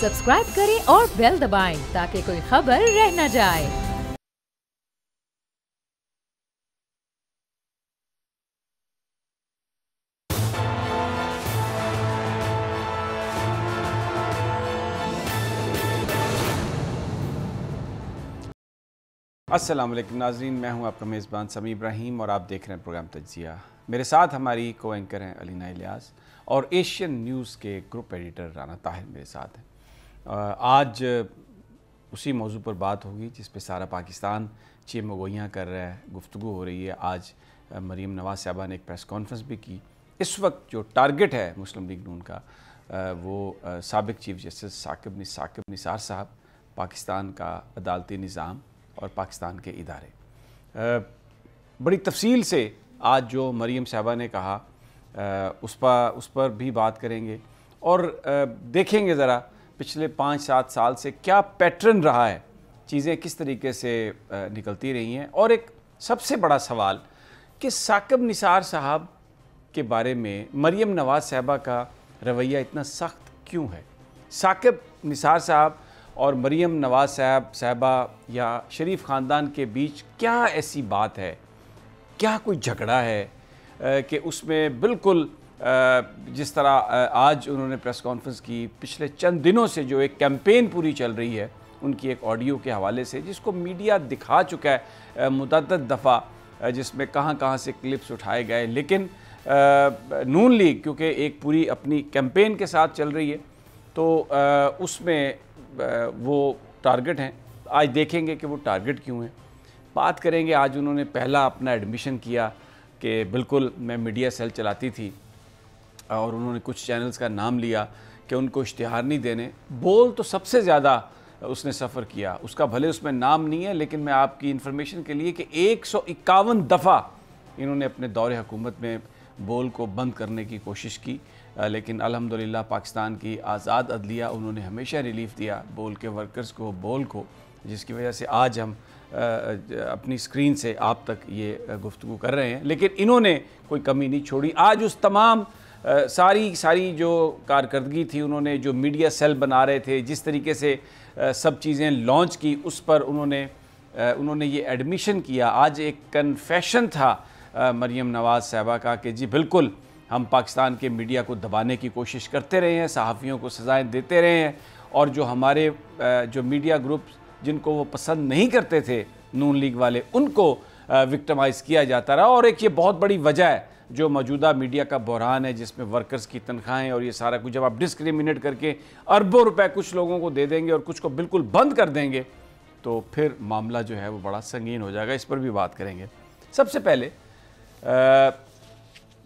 Subscribe करें और bell दबाएं ताकि कोई खबर रह न जाए। अस्सलाम वालेकुम नाज़रीन, मैं हूं आपका मेज़बान समी इब्राहिम और आप देख रहे हैं प्रोग्राम तज्ज़िया। मेरे साथ हमारी को एंकर हैं अलीना इलियास और एशियन न्यूज़ के ग्रुप एडिटर राना ताहिर मेरे साथ हैं। आज उसी मौजू पर बात होगी जिस पे सारा पाकिस्तान चेमगोइयाँ कर रहा है, गुफ्तगू हो रही है। आज मरीम नवाज़ साहबा ने एक प्रेस कॉन्फ्रेंस भी की। इस वक्त जो टारगेट है मुस्लिम लीग नून का वो साबिक़ चीफ जस्टिस साकिब निसार साहब, पाकिस्तान का अदालती निज़ाम और पाकिस्तान के इदारे। बड़ी तफसील से आज जो मरीम साहबा ने कहा उस पर भी बात करेंगे और देखेंगे ज़रा पिछले 5-7 साल से क्या पैटर्न रहा है, चीज़ें किस तरीके से निकलती रही हैं। और एक सबसे बड़ा सवाल कि साकिब निसार साहब के बारे में मरीम नवाज़ साहबा का रवैया इतना सख्त क्यों है। साकिब निसार साहब और मरीम नवाज़ साहबा या शरीफ ख़ानदान के बीच क्या ऐसी बात है, क्या कोई झगड़ा है कि उसमें बिल्कुल जिस तरह आज उन्होंने प्रेस कॉन्फ्रेंस की, पिछले चंद दिनों से जो एक कैंपेन पूरी चल रही है उनकी एक ऑडियो के हवाले से, जिसको मीडिया दिखा चुका है मुतअद्दिद दफ़ा, जिसमें कहाँ से क्लिप्स उठाए गए, लेकिन नून लीग क्योंकि एक पूरी अपनी कैंपेन के साथ चल रही है तो उसमें वो टारगेट हैं। आज देखेंगे कि वो टारगेट क्यों हैं। बात करेंगे, आज उन्होंने पहला अपना एडमिशन किया कि बिल्कुल मैं मीडिया सेल चलाती थी और उन्होंने कुछ चैनल्स का नाम लिया कि उनको इश्तिहार नहीं देने। बोल तो सबसे ज़्यादा उसने सफ़र किया, उसका भले उसमें नाम नहीं है, लेकिन मैं आपकी इन्फॉर्मेशन के लिए कि 151 दफ़ा इन्होंने अपने दौरे हुकूमत में बोल को बंद करने की कोशिश की, लेकिन अल्हम्दुलिल्लाह पाकिस्तान की आज़ाद अदलिया उन्होंने हमेशा रिलीफ दिया बोल के वर्कर्स को, बोल को, जिसकी वजह से आज हम अपनी स्क्रीन से आप तक ये गुफ्तगू कर रहे हैं। लेकिन इन्होंने कोई कमी नहीं छोड़ी। आज उस तमाम सारी जो कारकर्दगी थी, उन्होंने जो मीडिया सेल बना रहे थे, जिस तरीके से सब चीज़ें लॉन्च की, उस पर उन्होंने ये एडमिशन किया। आज एक कन्फेशन था मरीम नवाज़ साहबा का कि जी बिल्कुल हम पाकिस्तान के मीडिया को दबाने की कोशिश करते रहे हैं, सहाफ़ियों को सज़ाएँ देते रहे हैं और जो हमारे जो मीडिया ग्रुप जिनको वो पसंद नहीं करते थे नून लीग वाले, उनको विक्टिमाइज़ किया जाता रहा। और एक ये बहुत बड़ी वजह है जो मौजूदा मीडिया का बहरान है, जिसमें वर्कर्स की तनख्वाहें और ये सारा कुछ, जब आप डिस्क्रिमिनेट करके अरबों रुपए कुछ लोगों को दे देंगे और कुछ को बिल्कुल बंद कर देंगे तो फिर मामला जो है वो बड़ा संगीन हो जाएगा। इस पर भी बात करेंगे। सबसे पहले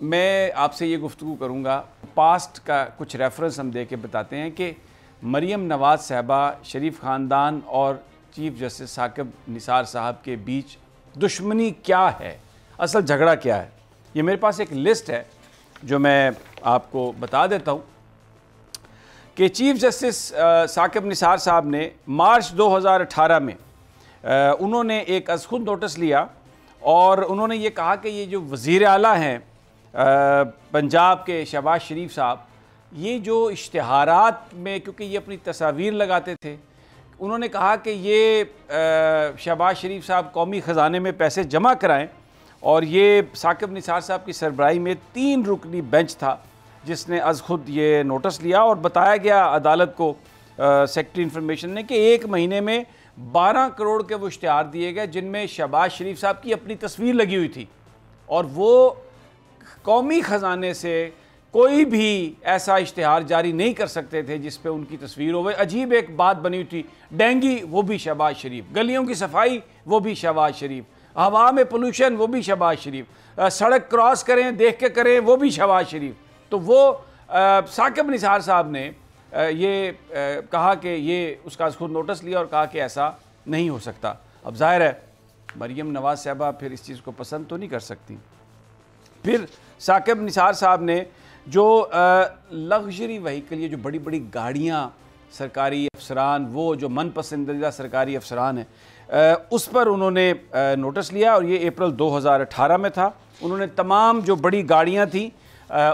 मैं आपसे ये गुफ्तगू करूँगा, पास्ट का कुछ रेफरेंस हम दे के बताते हैं कि मरीम नवाज़ साहबा, शरीफ ख़ानदान और चीफ जस्टिस साकिब निसार साहब के बीच दुश्मनी क्या है, असल झगड़ा क्या है। ये मेरे पास एक लिस्ट है जो मैं आपको बता देता हूँ कि चीफ जस्टिस साकिब निसार साहब ने मार्च 2018 में उन्होंने एक अज़-खुद नोटिस लिया और उन्होंने ये कहा कि ये जो वज़ीर आला हैं पंजाब के शहबाज शरीफ साहब, ये जो इश्तिहारात में, क्योंकि ये अपनी तस्वीर लगाते थे, उन्होंने कहा कि ये शहबाज शरीफ साहब कौमी ख़जाने में पैसे जमा कराएं। और ये साकिब निसार साहब की सरबराही में 3 रुकनी बेंच था जिसने अज़-खुद ये नोटिस लिया और बताया गया अदालत को, सेक्रेटरी इंफॉर्मेशन ने, कि 1 महीने में 12 करोड़ के वो इश्तिहार दिए गए जिनमें शहबाज शरीफ साहब की अपनी तस्वीर लगी हुई थी और वो कौमी ख़जाने से कोई भी ऐसा इश्तिहार जारी नहीं कर सकते थे जिस पे उनकी तस्वीर हो। अजीब एक बात बनी हुई थी, डेंगी वो भी शहबाज शरीफ, गलियों की सफाई वो भी शहबाज शरीफ, हवा में पोल्यूशन वो भी शहबाज शरीफ, सड़क क्रॉस करें देख के करें वो भी शहबाज शरीफ। तो वो साकिब निसार साहब ने ये कहा कि ये उसका खुद नोटिस लिया और कहा कि ऐसा नहीं हो सकता। अब जाहिर है मरीम नवाज़ साहबा फिर इस चीज़ को पसंद तो नहीं कर सकती। फिर साकिब निसार साहब ने जो लग्जरी व्हीकल, ये जो बड़ी बड़ी गाड़ियाँ, सरकारी अफसरान, वो जो मन पसंदीदा सरकारी अफसरान हैं, उस पर उन्होंने नोटिस लिया और ये अप्रैल 2018 में था। उन्होंने तमाम जो बड़ी गाड़ियाँ थी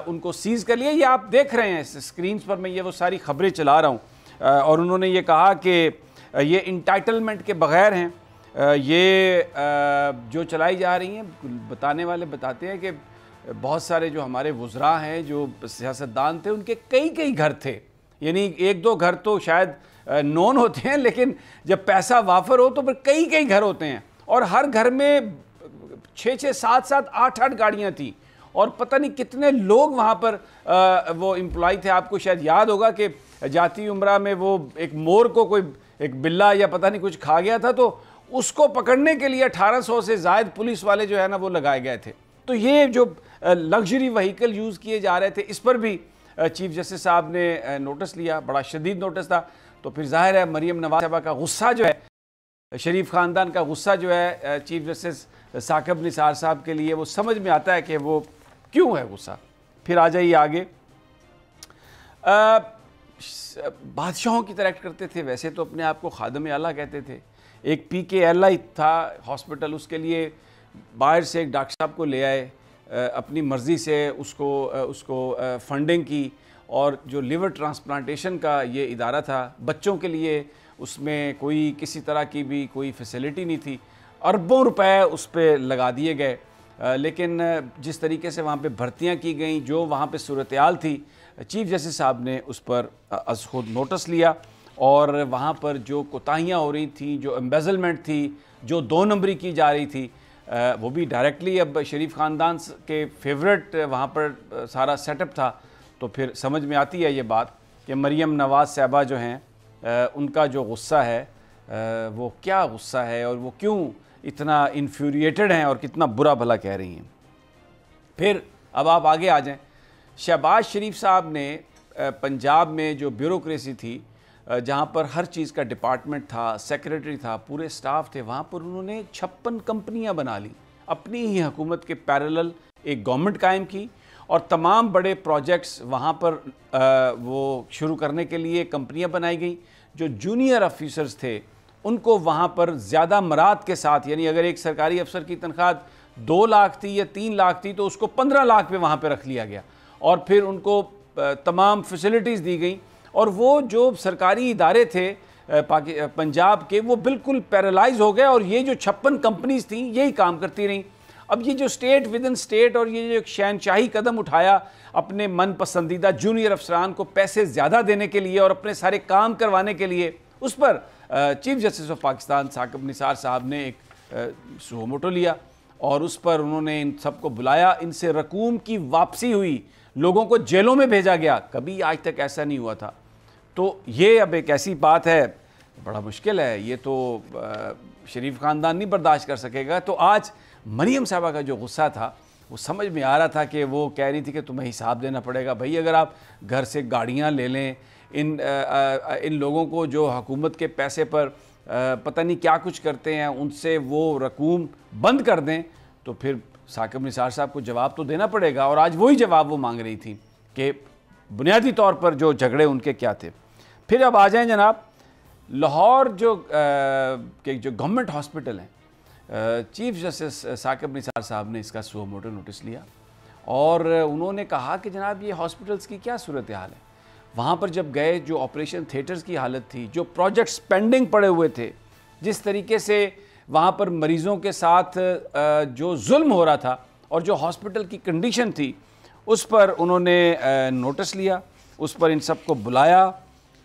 उनको सीज़ कर लिया। ये आप देख रहे हैं स्क्रीन पर, मैं ये वो सारी खबरें चला रहा हूँ और उन्होंने ये कहा कि ये इंटाइटलमेंट के बग़ैर हैं। ये जो चलाई जा रही हैं, बताने वाले बताते हैं कि बहुत सारे जो हमारे वुज़रा हैं, जो सियासतदान थे, उनके कई कई घर थे, यानी एक दो घर तो शायद नॉन होते हैं, लेकिन जब पैसा वाफर हो तो फिर कई कई घर होते हैं, और हर घर में 6-6, 7-7, 8-8 गाड़ियाँ थी, और पता नहीं कितने लोग वहाँ पर वो एम्प्लॉय थे। आपको शायद याद होगा कि जाती उम्रा में वो एक मोर को कोई एक बिल्ला या पता नहीं कुछ खा गया था, तो उसको पकड़ने के लिए 1800 से ज़ायद पुलिस वाले जो है ना वो लगाए गए थे। तो ये जो लग्जरी व्हीकल यूज़ किए जा रहे थे, इस पर भी चीफ जस्टिस साहब ने नोटिस लिया, बड़ा शदीद नोटिस था। तो फिर जाहिर है मरीम नवाज साहबा का गुस्सा जो है, शरीफ ख़ानदान का गुस्सा जो है चीफ जस्टिस साकिब निसार साहब के लिए, वो समझ में आता है कि वो क्यों है गुस्सा। फिर आ जाइए आगे। बादशाहों की तरह एक्ट करते थे, वैसे तो अपने आप को खादम आला कहते थे। एक PKLI था हॉस्पिटल, उसके लिए बाहर से एक डॉक्टर साहब को ले आए, अपनी मर्ज़ी से उसको फंडिंग की, और जो लिवर ट्रांसप्लांटेशन का ये इदारा था बच्चों के लिए, उसमें कोई किसी तरह की भी कोई फैसिलिटी नहीं थी, अरबों रुपए उस पर लगा दिए गए। लेकिन जिस तरीके से वहाँ पे भर्तियाँ की गई, जो वहाँ पे सूरत हाल थी, चीफ जस्टिस साहब ने उस पर अज़ खुद नोटिस लिया, और वहाँ पर जो कोताहियाँ हो रही थी, जो एम्बेजलमेंट थी, जो 2 नंबरी की जा रही थी, वो भी डायरेक्टली अब शरीफ ख़ानदान के फेवरेट वहाँ पर सारा सेटअप था। तो फिर समझ में आती है ये बात कि मरीम नवाज साहबा जो हैं, उनका जो गुस्सा है वो क्या गुस्सा है, और वो क्यों इतना इन्फ्यूरिएटेड हैं और कितना बुरा भला कह रही हैं। फिर अब आप आगे आ जाएं। शहबाज शरीफ साहब ने पंजाब में जो ब्यूरोक्रेसी थी, जहाँ पर हर चीज़ का डिपार्टमेंट था, सेक्रेटरी था, पूरे स्टाफ थे, वहाँ पर उन्होंने 56 कंपनियाँ बना ली, अपनी ही हुकूमत के पैरेलल एक गवर्नमेंट कायम की, और तमाम बड़े प्रोजेक्ट्स वहाँ पर वो शुरू करने के लिए कंपनियाँ बनाई गई। जो जूनियर ऑफिसर्स थे उनको वहाँ पर ज़्यादा मराद के साथ, यानी अगर एक सरकारी अफसर की तनख्वाह 2 लाख थी या 3 लाख थी, तो उसको 15 लाख पे वहाँ पे रख लिया गया, और फिर उनको तमाम फैसिलिटीज़ दी गई। और वो जो सरकारी इदारे थे पंजाब के, वो बिल्कुल पैरालाइज हो गए, और ये जो 56 कंपनीज थी यही काम करती रहीं। अब ये जो स्टेट विद इन स्टेट, और ये जो शहनशाही कदम उठाया अपने मन पसंदीदा जूनियर अफसरान को पैसे ज़्यादा देने के लिए और अपने सारे काम करवाने के लिए, उस पर chief justice of Pakistan Saqib Nisar साहब ने एक सुओ मोटो लिया, और उस पर उन्होंने इन सबको बुलाया, इनसे रकूम की वापसी हुई, लोगों को जेलों में भेजा गया। कभी आज तक ऐसा नहीं हुआ था। तो ये अब एक ऐसी बात है, बड़ा मुश्किल है, ये तो शरीफ ख़ानदान नहीं बर्दाश्त कर सकेगा। तो आज मरीम साहबा का जो गुस्सा था, वो समझ में आ रहा था कि वो कह रही थी कि तुम्हें हिसाब देना पड़ेगा भाई, अगर आप घर से गाड़ियाँ ले लें, इन लोगों को जो हुकूमत के पैसे पर पता नहीं क्या कुछ करते हैं, उनसे वो रकूम बंद कर दें, तो फिर साकिब निसार साहब को जवाब तो देना पड़ेगा। और आज वही जवाब वो मांग रही थी कि बुनियादी तौर पर जो झगड़े उनके क्या थे। फिर अब आ जाएं जनाब, लाहौर जो गवर्नमेंट हॉस्पिटल हैं, चीफ जस्टिस साकिब निसार साहब ने इसका सुओ मोटो नोटिस लिया, और उन्होंने कहा कि जनाब ये हॉस्पिटल्स की क्या सूरत हाल है। वहाँ पर जब गए, जो ऑपरेशन थिएटर्स की हालत थी, जो प्रोजेक्ट्स पेंडिंग पड़े हुए थे, जिस तरीके से वहाँ पर मरीज़ों के साथ जो जुल्म हो रहा था, और जो हॉस्पिटल की कंडीशन थी, उस पर उन्होंने नोटिस लिया, उस पर इन सब को बुलाया,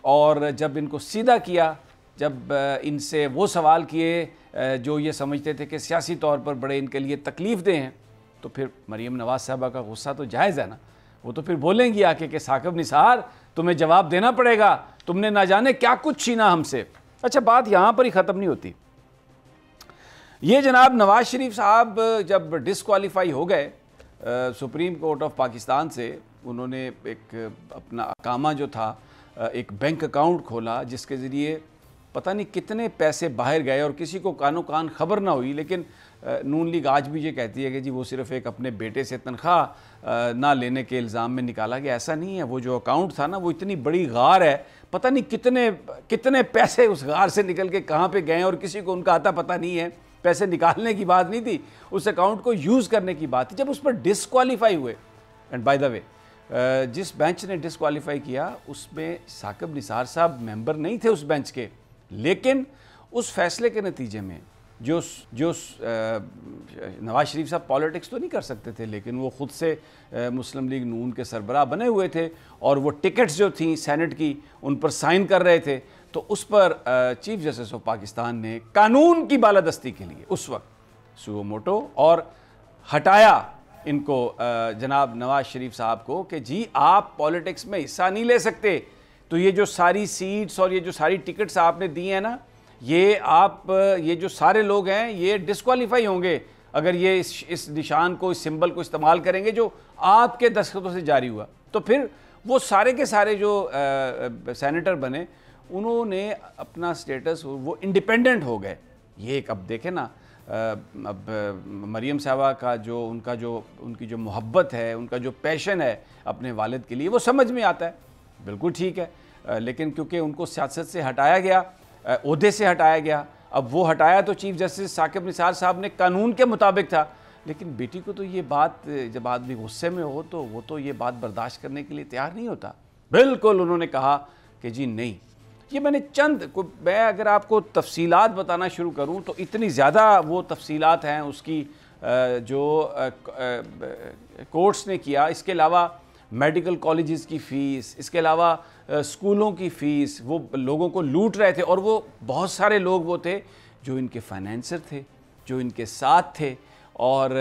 और जब इनको सीधा किया, जब इनसे वो सवाल किए जो ये समझते थे कि सियासी तौर पर बड़े इनके लिए तकलीफ़ दे हैं, तो फिर मरीम नवाज साहबा का गुस्सा तो जायज़ है ना। वो तो फिर बोलेंगी आके कि साकिब निसार तुम्हें जवाब देना पड़ेगा, तुमने ना जाने क्या कुछ छीना हमसे। अच्छा, बात यहाँ पर ही ख़त्म नहीं होती। ये जनाब नवाज शरीफ साहब जब डिसक्वालीफाई हो गए सुप्रीम कोर्ट ऑफ पाकिस्तान से, उन्होंने एक अपना अकामा जो था, एक बैंक अकाउंट खोला, जिसके ज़रिए पता नहीं कितने पैसे बाहर गए और किसी को कानो कान खबर ना हुई। लेकिन नून लीग आज भी ये कहती है कि जी वो सिर्फ एक अपने बेटे से तनख्वाह ना लेने के इल्ज़ाम में निकाला गया। ऐसा नहीं है, वो जो अकाउंट था ना, वो इतनी बड़ी गार है, पता नहीं कितने पैसे उस गार से निकल के कहाँ पे गए, और किसी को उनका आता पता नहीं है। पैसे निकालने की बात नहीं थी, उस अकाउंट को यूज़ करने की बात थी। जब उस पर डिसक्वालीफाई हुए, एंड बाय द वे जिस बेंच ने डिस्क्वालीफाई किया उसमें साकिब निसार साहब मेंबर नहीं थे उस बेंच के, लेकिन उस फैसले के नतीजे में जो जो नवाज शरीफ साहब पॉलिटिक्स तो नहीं कर सकते थे, लेकिन वो ख़ुद से मुस्लिम लीग नून के सरबराह बने हुए थे और वो टिकट्स जो थी सेनेट की उन पर साइन कर रहे थे, तो उस पर चीफ जस्टिस ऑफ पाकिस्तान ने कानून की बालादस्ती के लिए उस वक्त सुओ मोटो और हटाया इनको जनाब नवाज शरीफ साहब को कि जी आप पॉलिटिक्स में हिस्सा नहीं ले सकते, तो ये जो सारी सीट्स और ये जो सारी टिकट्स आपने दी हैं ना, ये जो सारे लोग हैं ये डिस्क्वालीफाई होंगे अगर ये इस निशान को, इस सिंबल को इस्तेमाल करेंगे जो आपके दस्तखतों से जारी हुआ। तो फिर वो सारे के सारे जो सेनेटर बने उन्होंने अपना स्टेटस, वो इंडिपेंडेंट हो गए। ये एक अब देखें ना, अब मरियम साहबा का जो उनकी जो मोहब्बत है, उनका जो पैशन है अपने वालिद के लिए, वो समझ में आता है, बिल्कुल ठीक है, लेकिन क्योंकि उनको सियासत से हटाया गया, ओहदे से हटाया गया, अब वो हटाया तो चीफ जस्टिस साकिब निसार साहब ने कानून के मुताबिक था, लेकिन बेटी को तो ये बात, जब आदमी गुस्से में हो तो वो तो ये बात बर्दाश्त करने के लिए तैयार नहीं होता। बिल्कुल उन्होंने कहा कि जी नहीं, ये मैंने मैं अगर आपको तफसीलात बताना शुरू करूं तो इतनी ज़्यादा वो तफसीलात हैं उसकी जो कोर्ट्स ने किया। इसके अलावा मेडिकल कॉलेजेस की फ़ीस, इसके अलावा स्कूलों की फ़ीस, वो लोगों को लूट रहे थे और वो बहुत सारे लोग वो थे जो इनके फाइनेंसर थे, जो इनके साथ थे और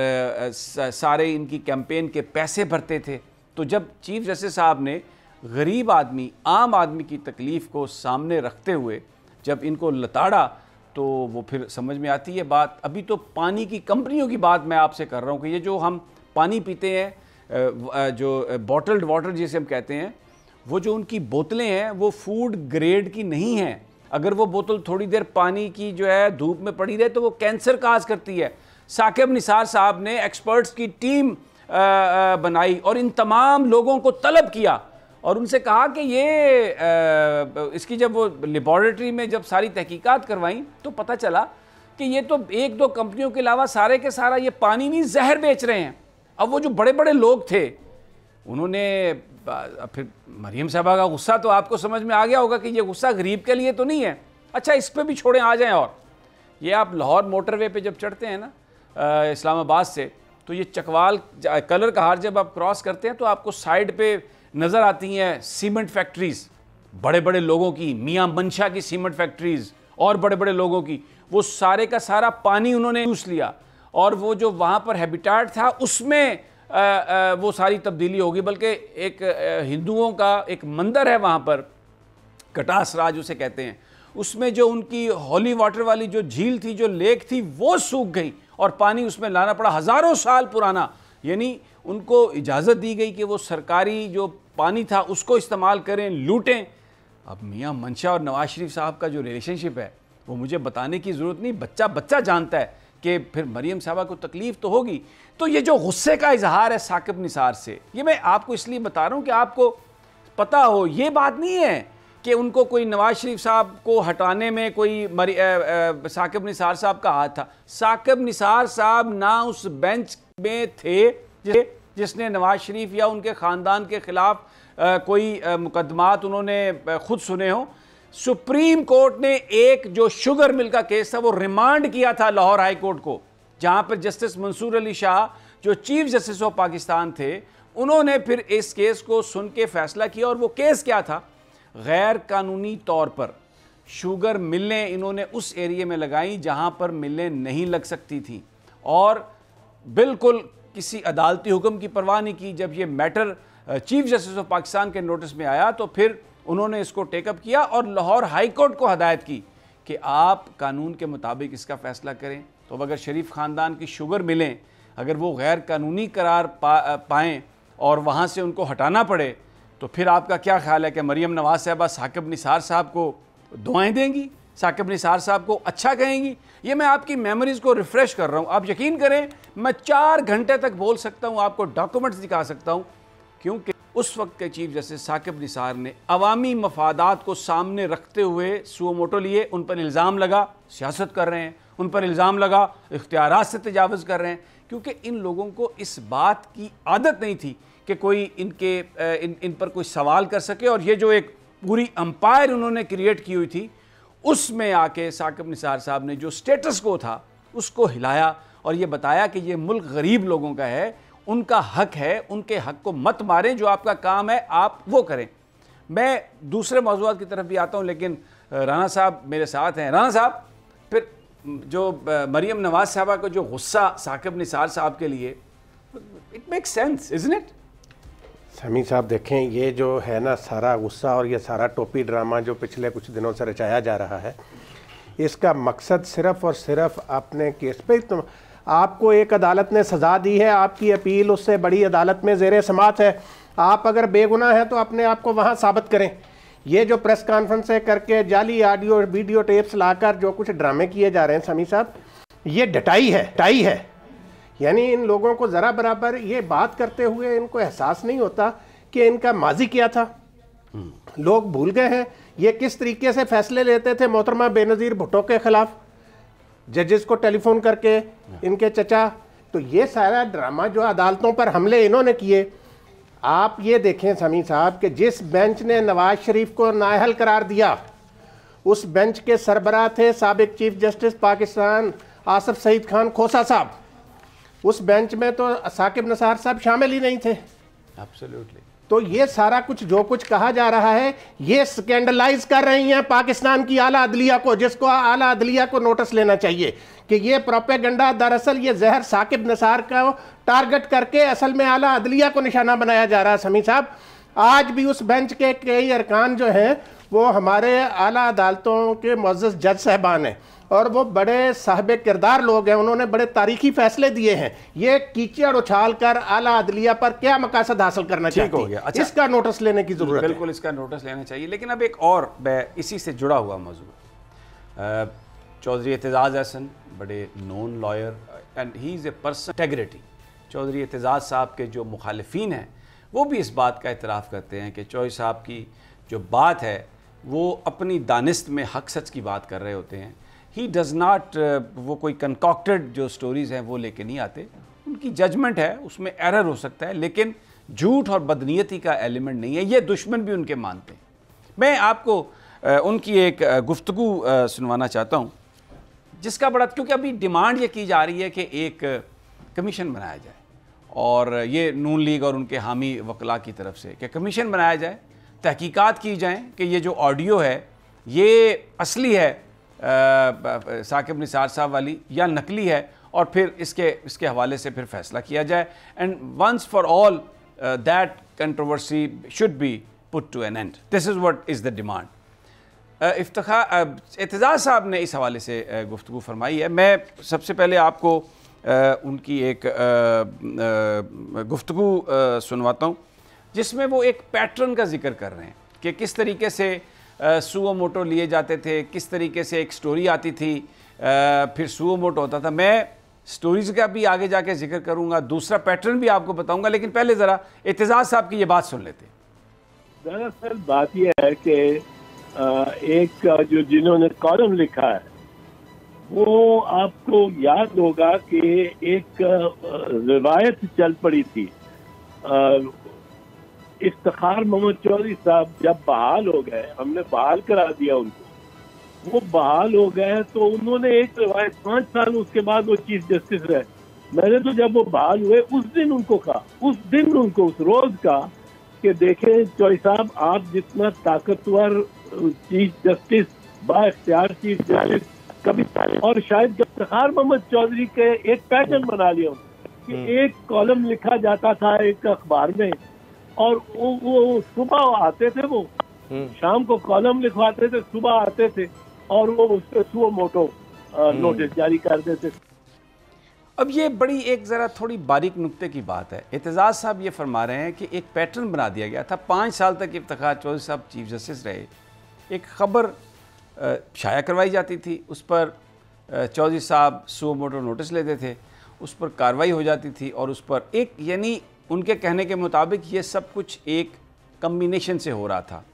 सारे इनकी कैंपेन के पैसे भरते थे। तो जब चीफ जस्टिस साहब ने गरीब आदमी, आम आदमी की तकलीफ़ को सामने रखते हुए जब इनको लताड़ा, तो वो फिर समझ में आती है बात। अभी तो पानी की कंपनियों की बात मैं आपसे कर रहा हूँ कि ये जो हम पानी पीते हैं, जो बॉटल्ड वाटर जिसे हम कहते हैं, वो जो उनकी बोतलें हैं वो फूड ग्रेड की नहीं हैं। अगर वो बोतल थोड़ी देर पानी की जो है धूप में पड़ी रहे तो वो कैंसर काज करती है। साकिब निसार साहब ने एक्सपर्ट्स की टीम बनाई और इन तमाम लोगों को तलब किया और उनसे कहा कि ये इसकी जब वो लेबॉरेटरी में जब सारी तहकीकात करवाई तो पता चला कि ये तो एक दो कंपनियों के अलावा सारे के सारा ये पानी नहीं, जहर बेच रहे हैं। अब वो जो बड़े बड़े लोग थे उन्होंने फिर मरियम साहबा का गुस्सा तो आपको समझ में आ गया होगा कि ये गुस्सा गरीब के लिए तो नहीं है। अच्छा, इस पे भी छोड़ें, आ जाएं। और ये आप लाहौर मोटरवे पे जब चढ़ते हैं ना इस्लामाबाद से, तो ये चकवाल कलर का हार जब आप क्रॉस करते हैं तो आपको साइड पे नज़र आती हैं सीमेंट फैक्ट्रीज़, बड़े बड़े लोगों की, मियाँ मनशा की सीमेंट फैक्ट्रीज़ और बड़े बड़े लोगों की। वो सारे का सारा पानी उन्होंने यूज़ लिया और वो जो वहाँ पर हैबिटाट था उसमें वो सारी तब्दीली होगी। बल्कि एक हिंदुओं का एक मंदिर है वहाँ पर, कटास राज उसे कहते हैं, उसमें जो उनकी हॉली वाटर वाली जो झील थी, जो लेक थी, वो सूख गई और पानी उसमें लाना पड़ा हज़ारों साल पुराना। यानी उनको इजाज़त दी गई कि वो सरकारी जो पानी था उसको इस्तेमाल करें, लूटें। अब मियाँ मनशा और नवाज शरीफ साहब का जो रिलेशनशिप है वो मुझे बताने की ज़रूरत नहीं, बच्चा बच्चा जानता है कि फिर मरियम साहबा को तकलीफ़ तो होगी। तो ये जो गुस्से का इजहार है साकिब निसार से, ये मैं आपको इसलिए बता रहा हूँ कि आपको पता हो। ये बात नहीं है कि उनको कोई नवाज शरीफ साहब को हटाने में कोई साकिब निसार साहब का हाथ था। साकिब निसार साहब ना उस बेंच में थे जिसने नवाज शरीफ या उनके ख़ानदान के ख़िलाफ़ कोई मुकदमात उन्होंने ख़ुद सुने हों। सुप्रीम कोर्ट ने एक जो शुगर मिल का केस था वो रिमांड किया था लाहौर हाई कोर्ट को, जहां पर जस्टिस मंसूर अली शाह जो चीफ जस्टिस ऑफ पाकिस्तान थे, उन्होंने फिर इस केस को सुन के फैसला किया। और वो केस क्या था? गैर कानूनी तौर पर शुगर मिलें इन्होंने उस एरिया में लगाई जहां पर मिलें नहीं लग सकती थी और बिल्कुल किसी अदालती हुक्म की परवाह नहीं की। जब ये matter chief justice of Pakistan के नोटिस में आया तो फिर उन्होंने इसको टेकअप किया और लाहौर हाई कोर्ट को हदायत की कि आप कानून के मुताबिक इसका फ़ैसला करें। तो अगर शरीफ ख़ानदान की शुगर मिलें, अगर वो गैर कानूनी करार पाएँ और वहाँ से उनको हटाना पड़े, तो फिर आपका क्या ख्याल है कि मरियम नवाज साहबा साकिब निसार साहब को दुआएं देंगी, साकिब निसार साहब को अच्छा कहेंगी? ये मैं आपकी मेमोरीज़ को रिफ़्रेश कर रहा हूँ। आप यकीन करें मैं 4 घंटे तक बोल सकता हूँ, आपको डॉक्यूमेंट्स दिखा सकता हूँ, क्योंकि उस वक्त के चीफ जस्टिस साकिब निसार ने अवामी मफादात को सामने रखते हुए सुओ मोटो लिए। उन पर इल्ज़ाम लगा सियासत कर रहे हैं, उन पर इल्ज़ाम लगा इख्तियारात से तजावुज़ कर रहे हैं, क्योंकि इन लोगों को इस बात की आदत नहीं थी कि कोई इन पर कोई सवाल कर सके। और ये जो एक पूरी अंपायर उन्होंने क्रिएट की हुई थी, उसमें आके साकिब निसार साहब ने जो स्टेटस को था उसको हिलाया और ये बताया कि ये मुल्क गरीब लोगों का है, उनका हक है, उनके हक को मत मारें, जो आपका काम है आप वो करें। मैं दूसरे मौज़ूआत की तरफ भी आता हूँ, लेकिन राना साहब मेरे साथ हैं। राना साहब, फिर जो मरियम नवाज साहबा का जो गुस्सा साकिब निसार साहब के लिए, it makes sense, isn't it? समी साहब देखें, ये जो है ना सारा गुस्सा और ये सारा टोपी ड्रामा जो पिछले कुछ दिनों से रचाया जा रहा है, इसका मकसद सिर्फ़ और सिर्फ अपने केस पे, तो आपको एक अदालत ने सज़ा दी है, आपकी अपील उससे बड़ी अदालत में ज़ेर समाअत है, आप अगर बेगुनाह हैं तो अपने आप को वहाँ साबित करें। ये जो प्रेस कॉन्फ्रेंसें करके जाली ऑडियो वीडियो टेप्स लाकर जो कुछ ड्रामे किए जा रहे हैं समी साहब, ये डटाई है। यानी इन लोगों को ज़रा बराबर ये बात करते हुए इनको एहसास नहीं होता कि इनका माजी क्या था। लोग भूल गए हैं ये किस तरीके से फैसले लेते थे मोहतरमा बेनज़ीर भुट्टो के ख़िलाफ़, जजेस को टेलीफोन करके, इनके चचा। तो ये सारा ड्रामा जो अदालतों पर हमले इन्होंने किए, आप ये देखें समी साहब कि जिस बेंच ने नवाज शरीफ को नाअहल करार दिया, उस बेंच के सरबराह थे साबिक चीफ जस्टिस पाकिस्तान आसिफ सईद खान खोसा साहब। उस बेंच में तो साकिब निसार साहब शामिल ही नहीं थे। एब्सोल्युटली। तो ये सारा कुछ जो कुछ कहा जा रहा है, ये स्कैंडलाइज कर रही हैं पाकिस्तान की आला अदलिया को, जिसको आला अदलिया को नोटिस लेना चाहिए कि ये प्रोपेगेंडा, दरअसल ये जहर साकिब निसार का टारगेट करके असल में आला अदलिया को निशाना बनाया जा रहा है। समी साहब, आज भी उस बेंच के कई अरकान जो हैं वो हमारे आला अदालतों के मुअज़्ज़ज़ जज साहबान हैं और वो बड़े साहिब किरदार लोग हैं, उन्होंने बड़े तारीखी फैसले दिए हैं। ये कीचड़ उछाल कर आला अदलिया पर क्या मकासद हासिल करना चाहती है, अच्छा, इसका नोटिस लेने की जरूरत है। बिल्कुल, इसका नोटिस लेना चाहिए। लेकिन अब एक और इसी से जुड़ा हुआ मौजूद, चौधरी एतजाज़ अहसन, बड़े known lawyer and he is a person integrity. Chaudhry Aitzaz साहब के जो मुखालिफिन हैं वो भी इस बात का इतराफ़ करते हैं कि चौधरी साहब की जो बात है वो अपनी दानिस्त में हक सच की बात कर रहे होते हैं। ही डज़ नॉट, वो कोई कंकॉक्टेड जो स्टोरीज़ हैं वो लेके नहीं आते। उनकी जजमेंट है, उसमें एरर हो सकता है, लेकिन झूठ और बदनीयती का एलिमेंट नहीं है। ये दुश्मन भी उनके मानते हैं। मैं आपको उनकी एक गुफ्तगू सुनवाना चाहता हूँ, जिसका बड़ा, क्योंकि अभी डिमांड ये की जा रही है कि एक कमीशन बनाया जाए, और ये नून लीग और उनके हामी वकला की तरफ से कि कमीशन बनाया जाए, तहकीकात की जाएँ कि ये जो ऑडियो है ये असली है साकिब निसार साहब वाली या नकली है, और फिर इसके हवाले से फिर फैसला किया जाए। And once for all that controversy should be put to an end. This is what is the demand. Aitzaz साहब ने इस हवाले से गुफ्तगू फरमाई है। मैं सबसे पहले आपको उनकी एक गुफ्तगू सुनवाता हूँ, जिसमें वो एक पैटर्न का जिक्र कर रहे हैं कि किस तरीके से सुओ मोटो लिए जाते थे, किस तरीके से एक स्टोरी आती थी, फिर सुओ मोटो होता था। मैं स्टोरीज़ का भी आगे जाके जिक्र करूँगा, दूसरा पैटर्न भी आपको बताऊँगा, लेकिन पहले ज़रा एतजाज़ साहब की ये बात सुन लेते हैं। दरअसल बात यह है कि एक जो जिन्होंने कॉलम लिखा है वो आपको याद होगा कि एक रिवायत चल पड़ी थी। इफ्तिखार मोहम्मद चौधरी साहब जब बहाल हो गए, हमने बहाल करा दिया उनको, वो बहाल हो गए तो उन्होंने एक रिवायत 5 साल उसके बाद वो चीफ जस्टिस रहे। मैंने तो जब वो बहाल हुए उस दिन उनको कहा, उस रोज कहा कि देखें चौधरी साहब, आप जितना ताकतवर चीफ जस्टिस, बाइख्तियार चीफ जस्टिस कभी, और शायद इफ्तिखार मोहम्मद चौधरी के एक पैटर्न बना लिया कि एक कॉलम लिखा जाता था एक अखबार में, और वो सुबह आते थे, वो शाम को कॉलम लिखवाते थे, सुबह आते थे और वो उस पर सुओ मोटो नोटिस जारी कर देते थे। अब ये बड़ी एक ज़रा थोड़ी बारीक नुक्ते की बात है। एतजाज़ साहब ये फरमा रहे हैं कि एक पैटर्न बना दिया गया था। 5 साल तक इफ्तिखार चौधरी साहब चीफ जस्टिस रहे, एक ख़बर शाया करवाई जाती थी, उस पर चौधरी साहब सुओ मोटो नोटिस लेते थे, उस पर कार्रवाई हो जाती थी, और उस पर एक, यानी उनके कहने के मुताबिक ये सब कुछ एक कम्बिनेशन से हो रहा था।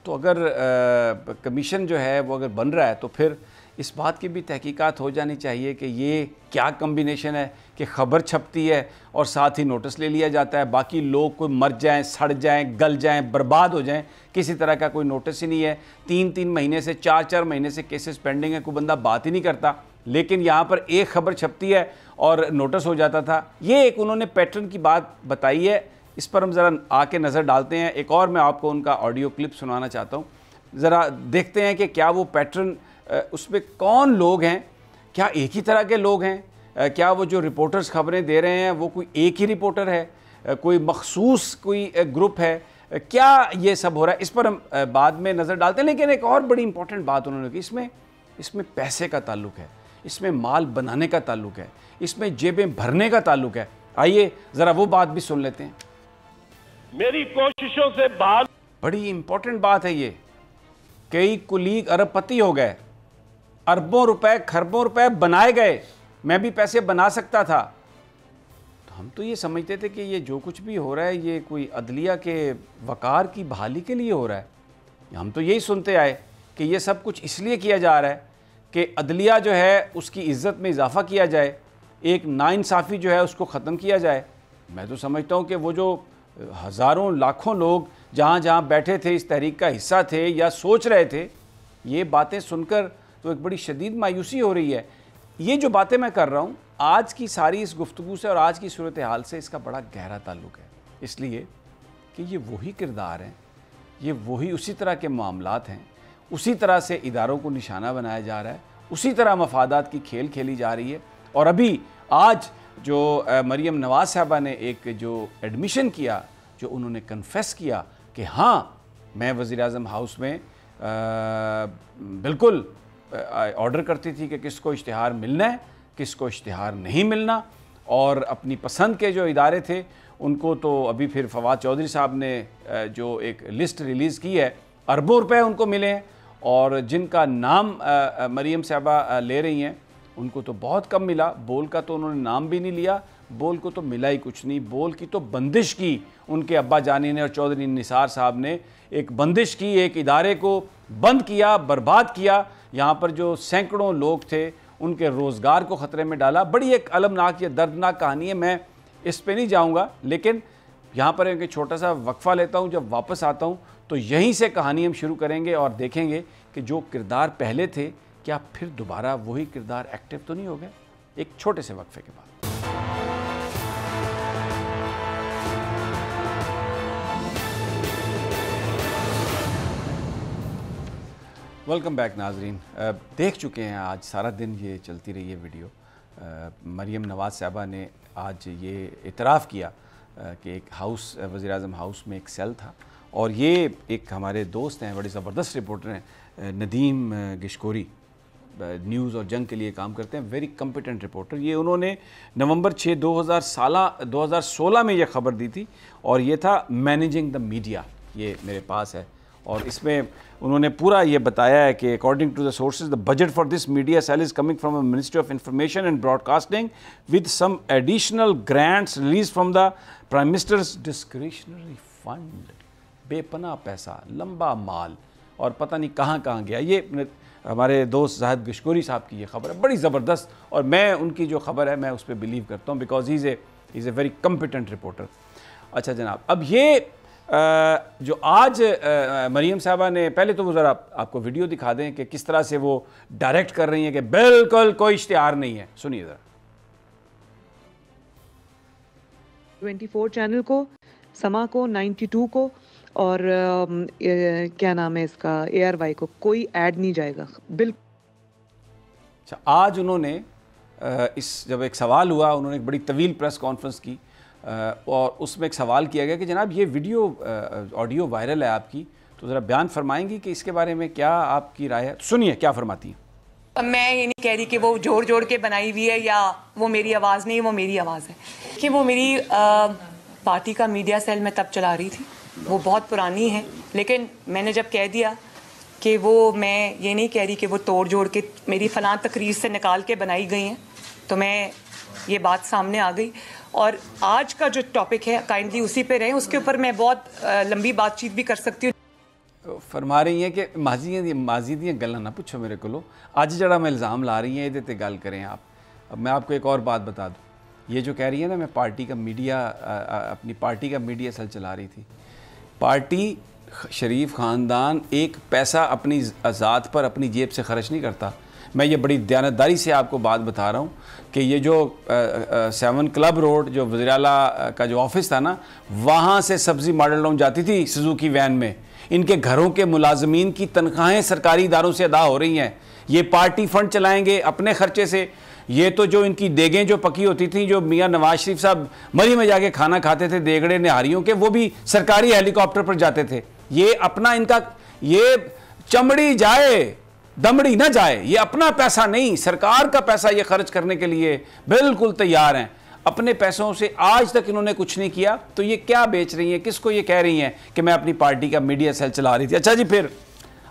तो अगर कमीशन जो है वो अगर बन रहा है तो फिर इस बात की भी तहकीकात हो जानी चाहिए कि ये क्या कम्बिनेशन है कि ख़बर छपती है और साथ ही नोटिस ले लिया जाता है, बाकी लोग कोई मर जाएं, सड़ जाएं, गल जाएं, बर्बाद हो जाएं, किसी तरह का कोई नोटिस ही नहीं है। 3-3 महीने से 4-4 महीने से केसेस पेंडिंग है, कोई बंदा बात ही नहीं करता, लेकिन यहाँ पर एक ख़बर छपती है और नोटिस हो जाता था। ये एक उन्होंने पैटर्न की बात बताई है, इस पर हम ज़रा आके नज़र डालते हैं। एक और मैं आपको उनका ऑडियो क्लिप सुनाना चाहता हूँ, ज़रा देखते हैं कि क्या वो पैटर्न, उसमें कौन लोग हैं, क्या एक ही तरह के लोग हैं, क्या वो जो रिपोर्टर्स खबरें दे रहे हैं वो कोई एक ही रिपोर्टर है, कोई मखसूस कोई ग्रुप है, क्या ये सब हो रहा है, इस पर हम बाद में नज़र डालते हैं। लेकिन एक और बड़ी इंपॉर्टेंट बात उन्होंने की, इसमें पैसे का ताल्लुक है, इसमें माल बनाने का ताल्लुक है, इसमें जेबें भरने का ताल्लुक है। आइए ज़रा वो बात भी सुन लेते हैं। मेरी कोशिशों से बहाल, बड़ी इंपॉर्टेंट बात है ये। कई कुलीग अरबपति हो गए, अरबों रुपए खरबों रुपए बनाए गए, मैं भी पैसे बना सकता था। तो हम तो ये समझते थे कि ये जो कुछ भी हो रहा है ये कोई अदलिया के वकार की बहाली के लिए हो रहा है। हम तो यही सुनते आए कि ये सब कुछ इसलिए किया जा रहा है कि अदलिया जो है उसकी इज़्ज़त में इजाफ़ा किया जाए, एक नाइंसाफ़ी जो है उसको ख़त्म किया जाए। मैं तो समझता हूँ कि वो जो हज़ारों लाखों लोग जहाँ जहाँ बैठे थे, इस तहरीक का हिस्सा थे या सोच रहे थे, ये बातें सुनकर तो एक बड़ी शदीद मायूसी हो रही है। ये जो बातें मैं कर रहा हूँ आज की सारी इस गुफ्तगू से और आज की सूरत हाल से इसका बड़ा गहरा ताल्लुक़ है, इसलिए कि ये वही किरदार हैं, ये वही उसी तरह के मामलात हैं, उसी तरह से इदारों को निशाना बनाया जा रहा है, उसी तरह मफादात की खेल खेली जा रही है। और अभी आज जो मरियम नवाज़ साहबा ने एक जो एडमिशन किया, जो उन्होंने कन्फेस किया कि हाँ मैं वज़ीर-ए-आज़म हाउस में बिल्कुल ऑर्डर करती थी कि किसको इश्तिहार मिलना है, किसको इश्तिहार नहीं मिलना, और अपनी पसंद के जो इदारे थे उनको तो अभी फिर फवाद चौधरी साहब ने जो एक लिस्ट रिलीज़ की है, अरबों रुपए उनको मिले हैं, और जिनका नाम मरियम साहबा ले रही हैं उनको तो बहुत कम मिला। बोल का तो उन्होंने नाम भी नहीं लिया, बोल को तो मिला ही कुछ नहीं। बोल की तो बंदिश की उनके अब्बा जानी ने और चौधरी निसार साहब ने, एक बंदिश की, एक इदारे को बंद किया, बर्बाद किया, यहाँ पर जो सैकड़ों लोग थे उनके रोज़गार को ख़तरे में डाला। बड़ी एक अलमनाक या दर्दनाक कहानी है, मैं इस पे नहीं जाऊँगा, लेकिन यहाँ पर एक छोटा सा वक्फ़ा लेता हूँ। जब वापस आता हूँ तो यहीं से कहानी हम शुरू करेंगे और देखेंगे कि जो किरदार पहले थे क्या फिर दोबारा वही किरदार एक्टिव तो नहीं हो गए। एक छोटे से वक्फे के बाद। वेलकम बैक नाजरीन। देख चुके हैं आज सारा दिन ये चलती रही है वीडियो। मरियम नवाज़ साहबा ने आज ये इतराफ़ किया कि एक हाउस, वज़ीर-ए-आज़म हाउस में एक सेल था, और ये एक हमारे दोस्त हैं, बड़े ज़बरदस्त रिपोर्टर हैं, नदीम गिशकोरी, न्यूज़ और जंग के लिए काम करते हैं, वेरी कम्पिटेंट रिपोर्टर। ये उन्होंने नवंबर 6 2016 में ये ख़बर दी थी, और ये था मैनेजिंग द मीडिया, ये मेरे पास है, और इसमें उन्होंने पूरा ये बताया है कि according to the sources the budget for this media cell is coming from the ministry of information and broadcasting with some additional grants release from the prime minister's discretionary fund. बेपनाह पैसा, लंबा माल, और पता नहीं कहाँ कहाँ गया। ये हमारे दोस्त ज़ाहिद गिशकोरी साहब की ये खबर है, बड़ी ज़बरदस्त, और मैं उनकी जो खबर है मैं उस पर बिलीव करता हूँ, because he is a very competent reporter. अच्छा जनाब, अब ये जो आज मरियम साहबा ने, पहले तो वो ज़रा आपको वीडियो दिखा दें कि किस तरह से वो डायरेक्ट कर रही हैं कि बिल्कुल कोई इश्तिहार नहीं है। सुनिए ज़रा। 24 चैनल को, समा को, 92 को, और क्या नाम है इसका, ARY को कोई ऐड नहीं जाएगा बिल्कुल। अच्छा, आज उन्होंने जब एक सवाल हुआ, उन्होंने एक बड़ी तवील प्रेस कॉन्फ्रेंस की, और उसमें एक सवाल किया गया कि जनाब ये वीडियो ऑडियो वायरल है आपकी, तो ज़रा बयान फरमाएंगी कि इसके बारे में क्या आपकी राय है। सुनिए क्या फरमाती हैं। मैं ये नहीं कह रही कि वो जोड़ जोड़ के बनाई हुई है या वो मेरी आवाज़ नहीं, वो मेरी आवाज़ है, कि वो मेरी पार्टी का मीडिया सेल में तब चला रही थी, वो बहुत पुरानी है। लेकिन मैंने जब कह दिया कि वो, मैं ये नहीं कह रही कि वो तोड़ जोड़ के मेरी फ़लाँ तकरीर से निकाल के बनाई गई हैं, तो मैं ये बात सामने आ गई। और आज का जो टॉपिक है काइंडली उसी पे रहें, उसके ऊपर मैं बहुत लंबी बातचीत भी कर सकती हूँ। फरमा रही हैं कि माजी दी गल्लां ना पूछो मेरे को, अज जड़ा मैं इल्ज़ाम ला रही हैं ये ते गल करें आप। अब मैं आपको एक और बात बता दूँ, ये जो कह रही है ना मैं पार्टी का मीडिया, अपनी पार्टी का मीडिया सेल चला रही थी, पार्टी शरीफ ख़ानदान एक पैसा अपनी ज़ात पर अपनी जेब से ख़र्च नहीं करता। मैं ये बड़ी दयानतदारी से आपको बात बता रहा हूँ कि ये जो 7 क्लब रोड जो वज़ीर-ए-आला का जो ऑफिस था ना, वहाँ से सब्ज़ी मॉडल टाउन जाती थी सुजुकी वैन में। इनके घरों के मुलाजमीन की तनख्वाहें सरकारी इदारों से अदा हो रही हैं। ये पार्टी फ़ंड चलाएँगे अपने ख़र्चे से। ये तो जो इनकी देगें जो पकी होती थी, जो मियाँ नवाज शरीफ साहब मरी में जाके खाना खाते थे देगड़े निहारियों के, वो भी सरकारी हेलीकॉप्टर पर जाते थे। ये अपना इनका, ये चमड़ी जाए दमड़ी ना जाए, ये अपना पैसा नहीं, सरकार का पैसा ये खर्च करने के लिए बिल्कुल तैयार हैं। अपने पैसों से आज तक इन्होंने कुछ नहीं किया, तो ये क्या बेच रही हैं, किसको ये कह रही हैं कि मैं अपनी पार्टी का मीडिया सेल चला रही थी। अच्छा जी, फिर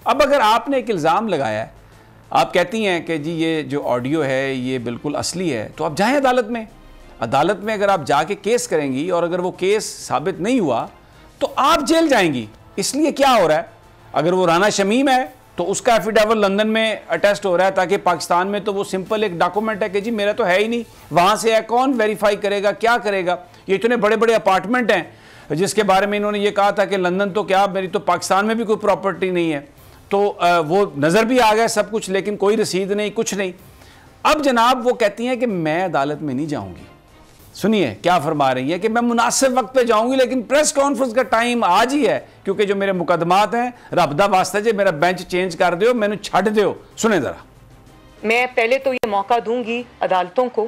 अब अगर आपने एक इल्ज़ाम लगाया है, आप कहती हैं कि जी ये जो ऑडियो है ये बिल्कुल असली है, तो आप जाएँ अदालत में। अदालत में अगर आप जाके केस करेंगी और अगर वो केस साबित नहीं हुआ तो आप जेल जाएंगी। इसलिए क्या हो रहा है, अगर वो राना शमीम है तो उसका एफिडेविट लंदन में अटेस्ट हो रहा है, ताकि पाकिस्तान में तो वो सिंपल एक डॉक्यूमेंट है कि जी मेरा तो है ही नहीं, वहाँ से है, कौन वेरीफाई करेगा, क्या करेगा। ये इतने बड़े बड़े अपार्टमेंट हैं जिसके बारे में इन्होंने ये कहा था कि लंदन तो क्या, मेरी तो पाकिस्तान में भी कोई प्रॉपर्टी नहीं है, तो वो नज़र भी आ गया सब कुछ, लेकिन कोई रसीद नहीं, कुछ नहीं। अब जनाब वो कहती हैं कि मैं अदालत में नहीं जाऊँगी। सुनिए क्या फरमा रही है कि मैं मुनासिब वक्त पे जाऊंगी, लेकिन प्रेस कॉन्फ्रेंस का टाइम आज ही है, क्योंकि जो मेरे मुकदमात हैं, रब दा वास्ता जे मेरा बेंच चेंज कर दो, मैंने छड़ दो। सुने जरा। मैं पहले तो ये मौका दूंगी अदालतों को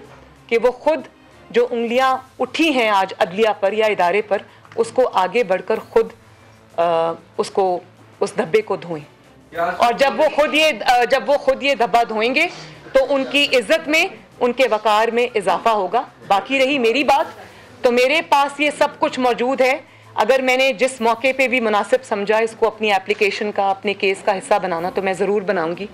कि वो खुद जो उंगलियां उठी हैं आज अदलिया पर या इदारे पर, उसको आगे बढ़कर खुद उसको उस धब्बे को धोएं। और जब वो खुद ये धब्बा धोएंगे तो उनकी इज्जत में, उनके वकार में इजाफा होगा। बाकी रही मेरी बात, तो मेरे पास ये सब कुछ मौजूद है। अगर मैंने जिस मौके पे भी मुनासिब समझा इसको अपनी एप्लीकेशन का, अपने केस का हिस्सा बनाना, तो मैं ज़रूर बनाऊंगी।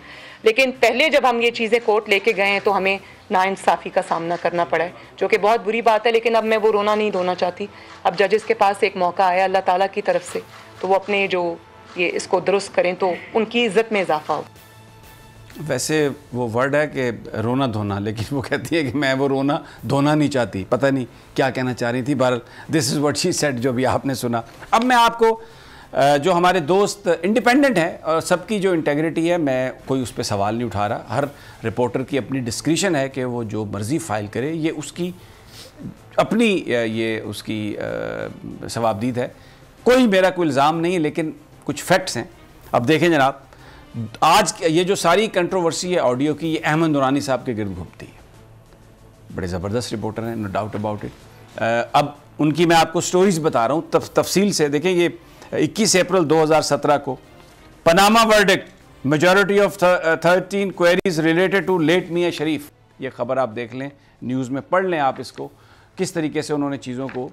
लेकिन पहले जब हम ये चीज़ें कोर्ट लेके गए हैं तो हमें नाइंसाफ़ी का सामना करना पड़ा है, जो कि बहुत बुरी बात है। लेकिन अब मैं वो रोना नहीं धोना चाहती। अब जजेस के पास एक मौका आया अल्लाह ताला की तरफ से, तो वो अपने जो ये इसको दुरुस्त करें तो उनकी इज़्ज़त में इजाफा हो। वैसे वो वर्ड है कि रोना धोना, लेकिन वो कहती है कि मैं वो रोना धोना नहीं चाहती। पता नहीं क्या कहना चाह रही थी, बहरहाल this is what she said, जो भी आपने सुना। अब मैं आपको जो हमारे दोस्त इंडिपेंडेंट हैं और सबकी जो इंटेग्रिटी है, मैं कोई उस पर सवाल नहीं उठा रहा। हर रिपोर्टर की अपनी डिस्क्रिशन है कि वो जो मर्ज़ी फ़ाइल करे, ये उसकी अपनी ये उसकी सवाबदीद है। कोई मेरा कोई इल्ज़ाम नहीं है, लेकिन कुछ फैक्ट्स हैं। अब देखें जनाब, आज ये जो सारी कंट्रोवर्सी है ऑडियो की, ये अहमद नूरानी साहब के गिर्द घूमती है। बड़े ज़बरदस्त रिपोर्टर हैं, नो डाउट अबाउट इट। अब उनकी मैं आपको स्टोरीज बता रहा हूँ तफसील से। देखें, ये 21 अप्रैल 2017 को Panama verdict, majority of 13 queries related to late Mian Sharif. ये खबर आप देख लें, न्यूज़ में पढ़ लें आप इसको, किस तरीके से उन्होंने चीज़ों को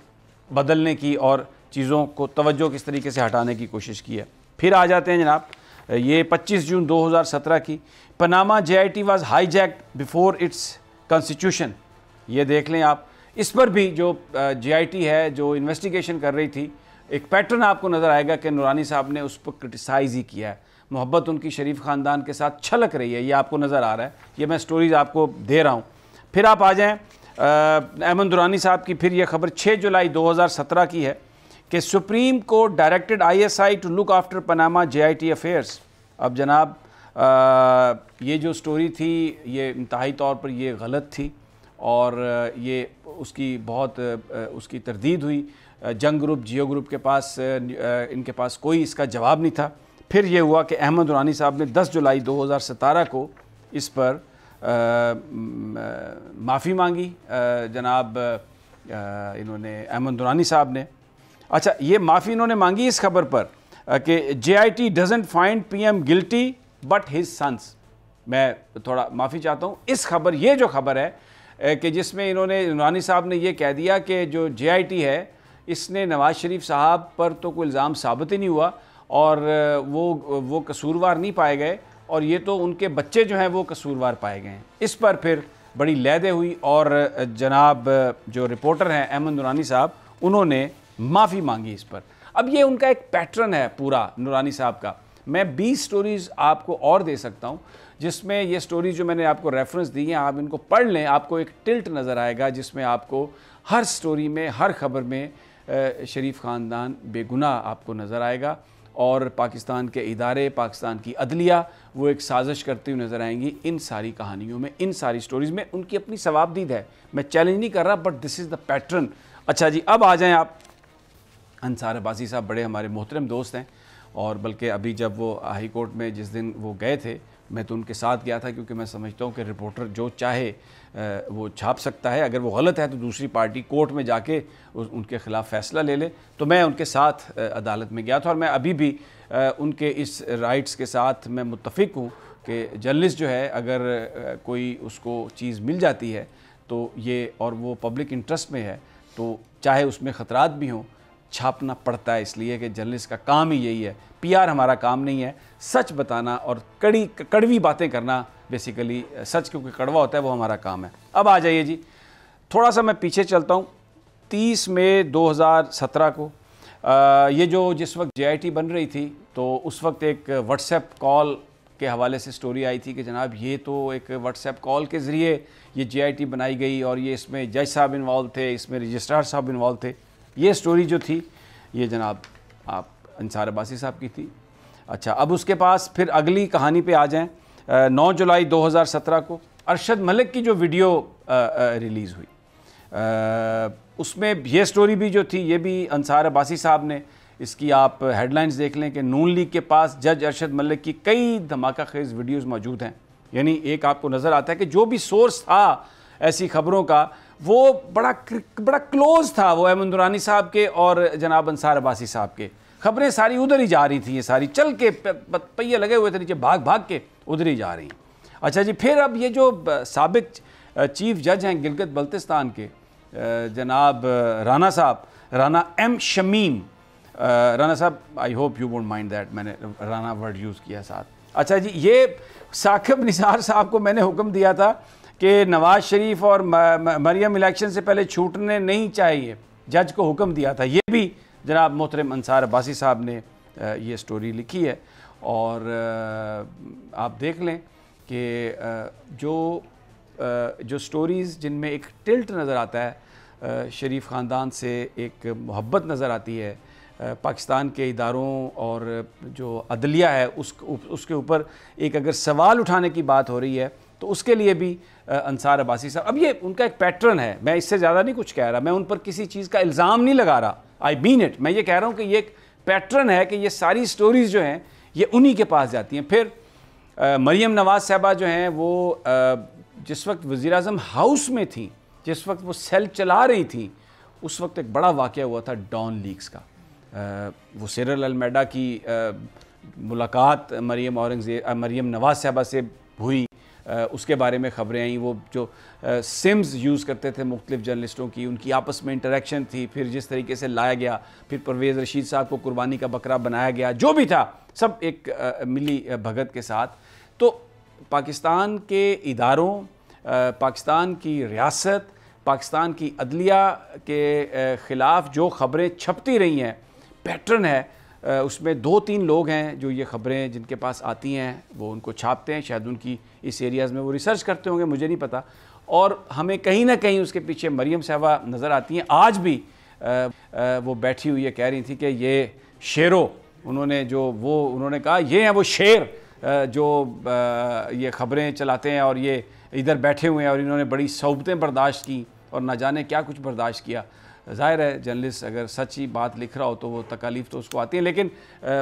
बदलने की और चीज़ों को तवज्जो किस तरीके से हटाने की कोशिश की है। फिर आ जाते हैं जनाब, ये 25 जून 2017 की, Panama JIT was hijacked before it's constitution. ये देख लें आप, इस पर भी जो JIT है जो इन्वेस्टिगेशन कर रही थी, एक पैटर्न आपको नज़र आएगा कि नूरानी साहब ने उस पर क्रिटिसाइज़ ही किया है। मोहब्बत उनकी शरीफ ख़ानदान के साथ छलक रही है, ये आपको नज़र आ रहा है। ये मैं स्टोरीज़ आपको दे रहा हूँ। फिर आप आ जाएँ अहमद नूरानी साहब की, फिर ये खबर 6 जुलाई 2017 की है कि supreme court directed ISI to look after Panama JIT affairs. अब जनाब ये जो स्टोरी थी ये इंतहाई तौर पर ये गलत थी और ये उसकी बहुत उसकी तरदीद हुई। जंग ग्रुप, जियो ग्रुप के पास इनके पास कोई इसका जवाब नहीं था। फिर ये हुआ कि अहमद नूरानी साहब ने 10 जुलाई 2017 को इस पर माफ़ी मांगी। जनाब इन्होंने, अहमद नूरानी साहब ने, अच्छा ये माफ़ी इन्होंने मांगी इस खबर पर कि JIT doesn't find PM guilty but his sons. मैं थोड़ा माफ़ी चाहता हूँ, इस खबर, ये जो खबर है कि जिसमें इन्होंने, नूरानी साहब ने ये कह दिया कि जो JIT है इसने नवाज़ शरीफ साहब पर तो कोई इल्ज़ाम साबित ही नहीं हुआ और वो कसूरवार नहीं पाए गए, और ये तो उनके बच्चे जो हैं वो कसूरवार पाए गए हैं। इस पर फिर बड़ी लहदे हुई और जनाब जो रिपोर्टर हैं अहमद नूरानी साहब, उन्होंने माफ़ी मांगी इस पर। अब ये उनका एक पैटर्न है पूरा नूरानी साहब का। मैं 20 स्टोरीज़ आपको और दे सकता हूँ जिसमें ये स्टोरीज जो मैंने आपको रेफरेंस दी हैं, आप इनको पढ़ लें, आपको एक टिल्ट नज़र आएगा जिसमें आपको हर स्टोरी में, हर खबर में शरीफ ख़ानदान बेगुनाह आपको नज़र आएगा और पाकिस्तान के इदारे, पाकिस्तान की अदलिया वो एक साजिश करती हुई नज़र आएंगी इन सारी कहानियों में, इन सारी स्टोरीज़ में। उनकी अपनी सवाबदीद है, मैं चैलेंज नहीं कर रहा, but this is the pattern. अच्छा जी, अब आ जाएं आप। अंसार अब्बासी साहब बड़े हमारे मोहतरम दोस्त हैं और बल्कि अभी जब वो हाई कोर्ट में जिस दिन वो गए थे, मैं तो उनके साथ गया था क्योंकि मैं समझता हूँ कि रिपोर्टर जो चाहे वो छाप सकता है, अगर वो गलत है तो दूसरी पार्टी कोर्ट में जाके उनके ख़िलाफ़ फ़ैसला ले ले। तो मैं उनके साथ अदालत में गया था और मैं अभी भी उनके इस राइट्स के साथ मैं मुत्तफ़िक हूँ कि जर्नलिस्ट जो है अगर कोई उसको चीज़ मिल जाती है तो ये, और वो पब्लिक इंटरेस्ट में है, तो चाहे उसमें ख़तरात भी हों, छापना पड़ता है, इसलिए कि जर्नलिस्ट का काम ही यही है। पीआर हमारा काम नहीं है, सच बताना और कड़वी बातें करना, बेसिकली सच क्योंकि कड़वा होता है वो हमारा काम है। अब आ जाइए जी, थोड़ा सा मैं पीछे चलता हूँ। 30 मई 2017 को ये जो जिस वक्त JIT बन रही थी तो उस वक्त एक व्हाट्सएप कॉल के हवाले से स्टोरी आई थी कि जनाब ये तो एक व्हाट्सएप कॉल के ज़रिए ये JIT बनाई गई और ये इसमें जज साहब इन्वॉल्व थे, इसमें रजिस्ट्रार साहब इन्वॉल्व थे। ये स्टोरी जो थी ये जनाब आप अंसार अब्बासी साहब की थी। अच्छा, अब उसके पास फिर अगली कहानी पे आ जाएं। 9 जुलाई 2017 को अरशद मलिक की जो वीडियो रिलीज़ हुई, उसमें ये स्टोरी भी जो थी ये भी अंसार अब्बासी साहब ने, इसकी आप हेडलाइंस देख लें कि नून लीग के पास जज अरशद मलिक की कई धमाका खेज़ वीडियोज़ मौजूद हैं। यानी एक आपको नज़र आता है कि जो भी सोर्स था ऐसी खबरों का वो बड़ा क्लोज था, वो अहमद नूरानी साहब के और जनाब अंसार अब्बासी साहब के। खबरें सारी उधर ही जा रही थी, ये सारी चल के पहिए लगे हुए थे नीचे, भाग भाग के उधर ही जा रही। अच्छा जी, फिर अब ये जो साबिक चीफ जज हैं गिलगित बल्तिस्तान के जनाब राना साहब, राना M शमीम, राना साहब I hope you won't mind that मैंने राना वर्ड यूज़ किया साथ। अच्छा जी, ये साकिब निसार साहब को मैंने हुक्म दिया था कि नवाज शरीफ और मरियम इलेक्शन से पहले छूटने नहीं चाहिए, जज को हुक्म दिया था। ये भी जनाब मोहतरम अंसार अब्बासी साहब ने ये स्टोरी लिखी है और आप देख लें कि जो स्टोरीज़ जिनमें एक टिल्ट नज़र आता है, शरीफ ख़ानदान से एक मोहब्बत नज़र आती है, पाकिस्तान के इदारों और जो अदलिया है उसके ऊपर एक अगर सवाल उठाने की बात हो रही है तो उसके लिए भी अंसार अब्बासी साहब, अब ये उनका एक पैटर्न है। मैं इससे ज़्यादा नहीं कुछ कह रहा, मैं उन पर किसी चीज़ का इल्ज़ाम नहीं लगा रहा, आई मीन इट। मैं ये कह रहा हूँ कि ये एक पैटर्न है कि ये सारी स्टोरीज़ जो हैं ये उन्हीं के पास जाती हैं। फिर मरियम नवाज़ साहबा जो हैं वो जिस वक्त वज़ीर-ए-आज़म हाउस में थी, जिस वक्त वो सेल चला रही थी, उस वक्त एक बड़ा वाक़या हुआ था डॉन लीक्स का। वो सिरल अलमेडा की मुलाकात मरियम नवाज़ साहबा से हुई, उसके बारे में ख़बरें आई। वो जो सिम्स यूज़ करते थे मुख्तलिफ़ जर्नलिस्टों की, उनकी आपस में इंटरेक्शन थी, फिर जिस तरीके से लाया गया, फिर परवेज़ रशीद साहब को कुर्बानी का बकरा बनाया गया, जो भी था सब एक मिली भगत के साथ। तो पाकिस्तान के इदारों, पाकिस्तान की रियासत, पाकिस्तान की अदलिया के ख़िलाफ़ जो ख़बरें छपती रही हैं, पैटर्न है उसमें 2-3 लोग हैं जो ये ख़बरें जिनके पास आती हैं वो उनको छापते हैं। शायद उनकी इस एरियाज़ में वो रिसर्च करते होंगे, मुझे नहीं पता। और हमें कहीं ना कहीं उसके पीछे मरियम साहबा नज़र आती हैं। आज भी वो बैठी हुई है, कह रही थी कि ये शेरों, उन्होंने कहा ये हैं वो शेर जो ये ख़बरें चलाते हैं और ये इधर बैठे हुए हैं और इन्होंने बड़ी सौबतें बर्दाश्त की और ना जाने क्या कुछ बर्दाश्त किया। ज़ाहिर है जर्नलिस्ट अगर सच्ची बात लिख रहा हो तो वो तकालीफ तो उसको आती है, लेकिन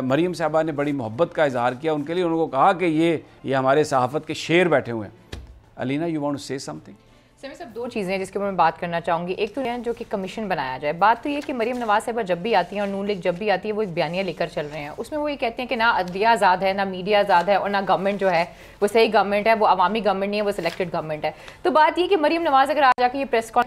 मरियम साहबा ने बड़ी मोहब्बत का इजहार किया उनके लिए। उनको कहा कि ये हमारे सहाफ़त के शेर बैठे हुए हैं। Alina, you want to say something? Sir, सब 2 चीज़ें हैं जिसके ऊपर मैं बात करना चाहूँगी। एक तो है जो कि कमीशन बनाया जाए। बात तो ये कि मरियम नवाज़ साहबा जब भी आती हैं और नून लीग जब भी आती है वो एक बयानिया लेकर चल रहे हैं। उसमें वो ये कहते हैं कि ना अदलिया आज़ाद है, ना मीडिया आज़ाद है और ना गवर्नमेंट जो है वो सही गवर्नमेंट है, वो अवामी गवर्नमेंट नहीं है, वो सिलेक्टेड गवर्नमेंट है। तो बात ये कि मरियम नवाज़ अगर आ जाकर ये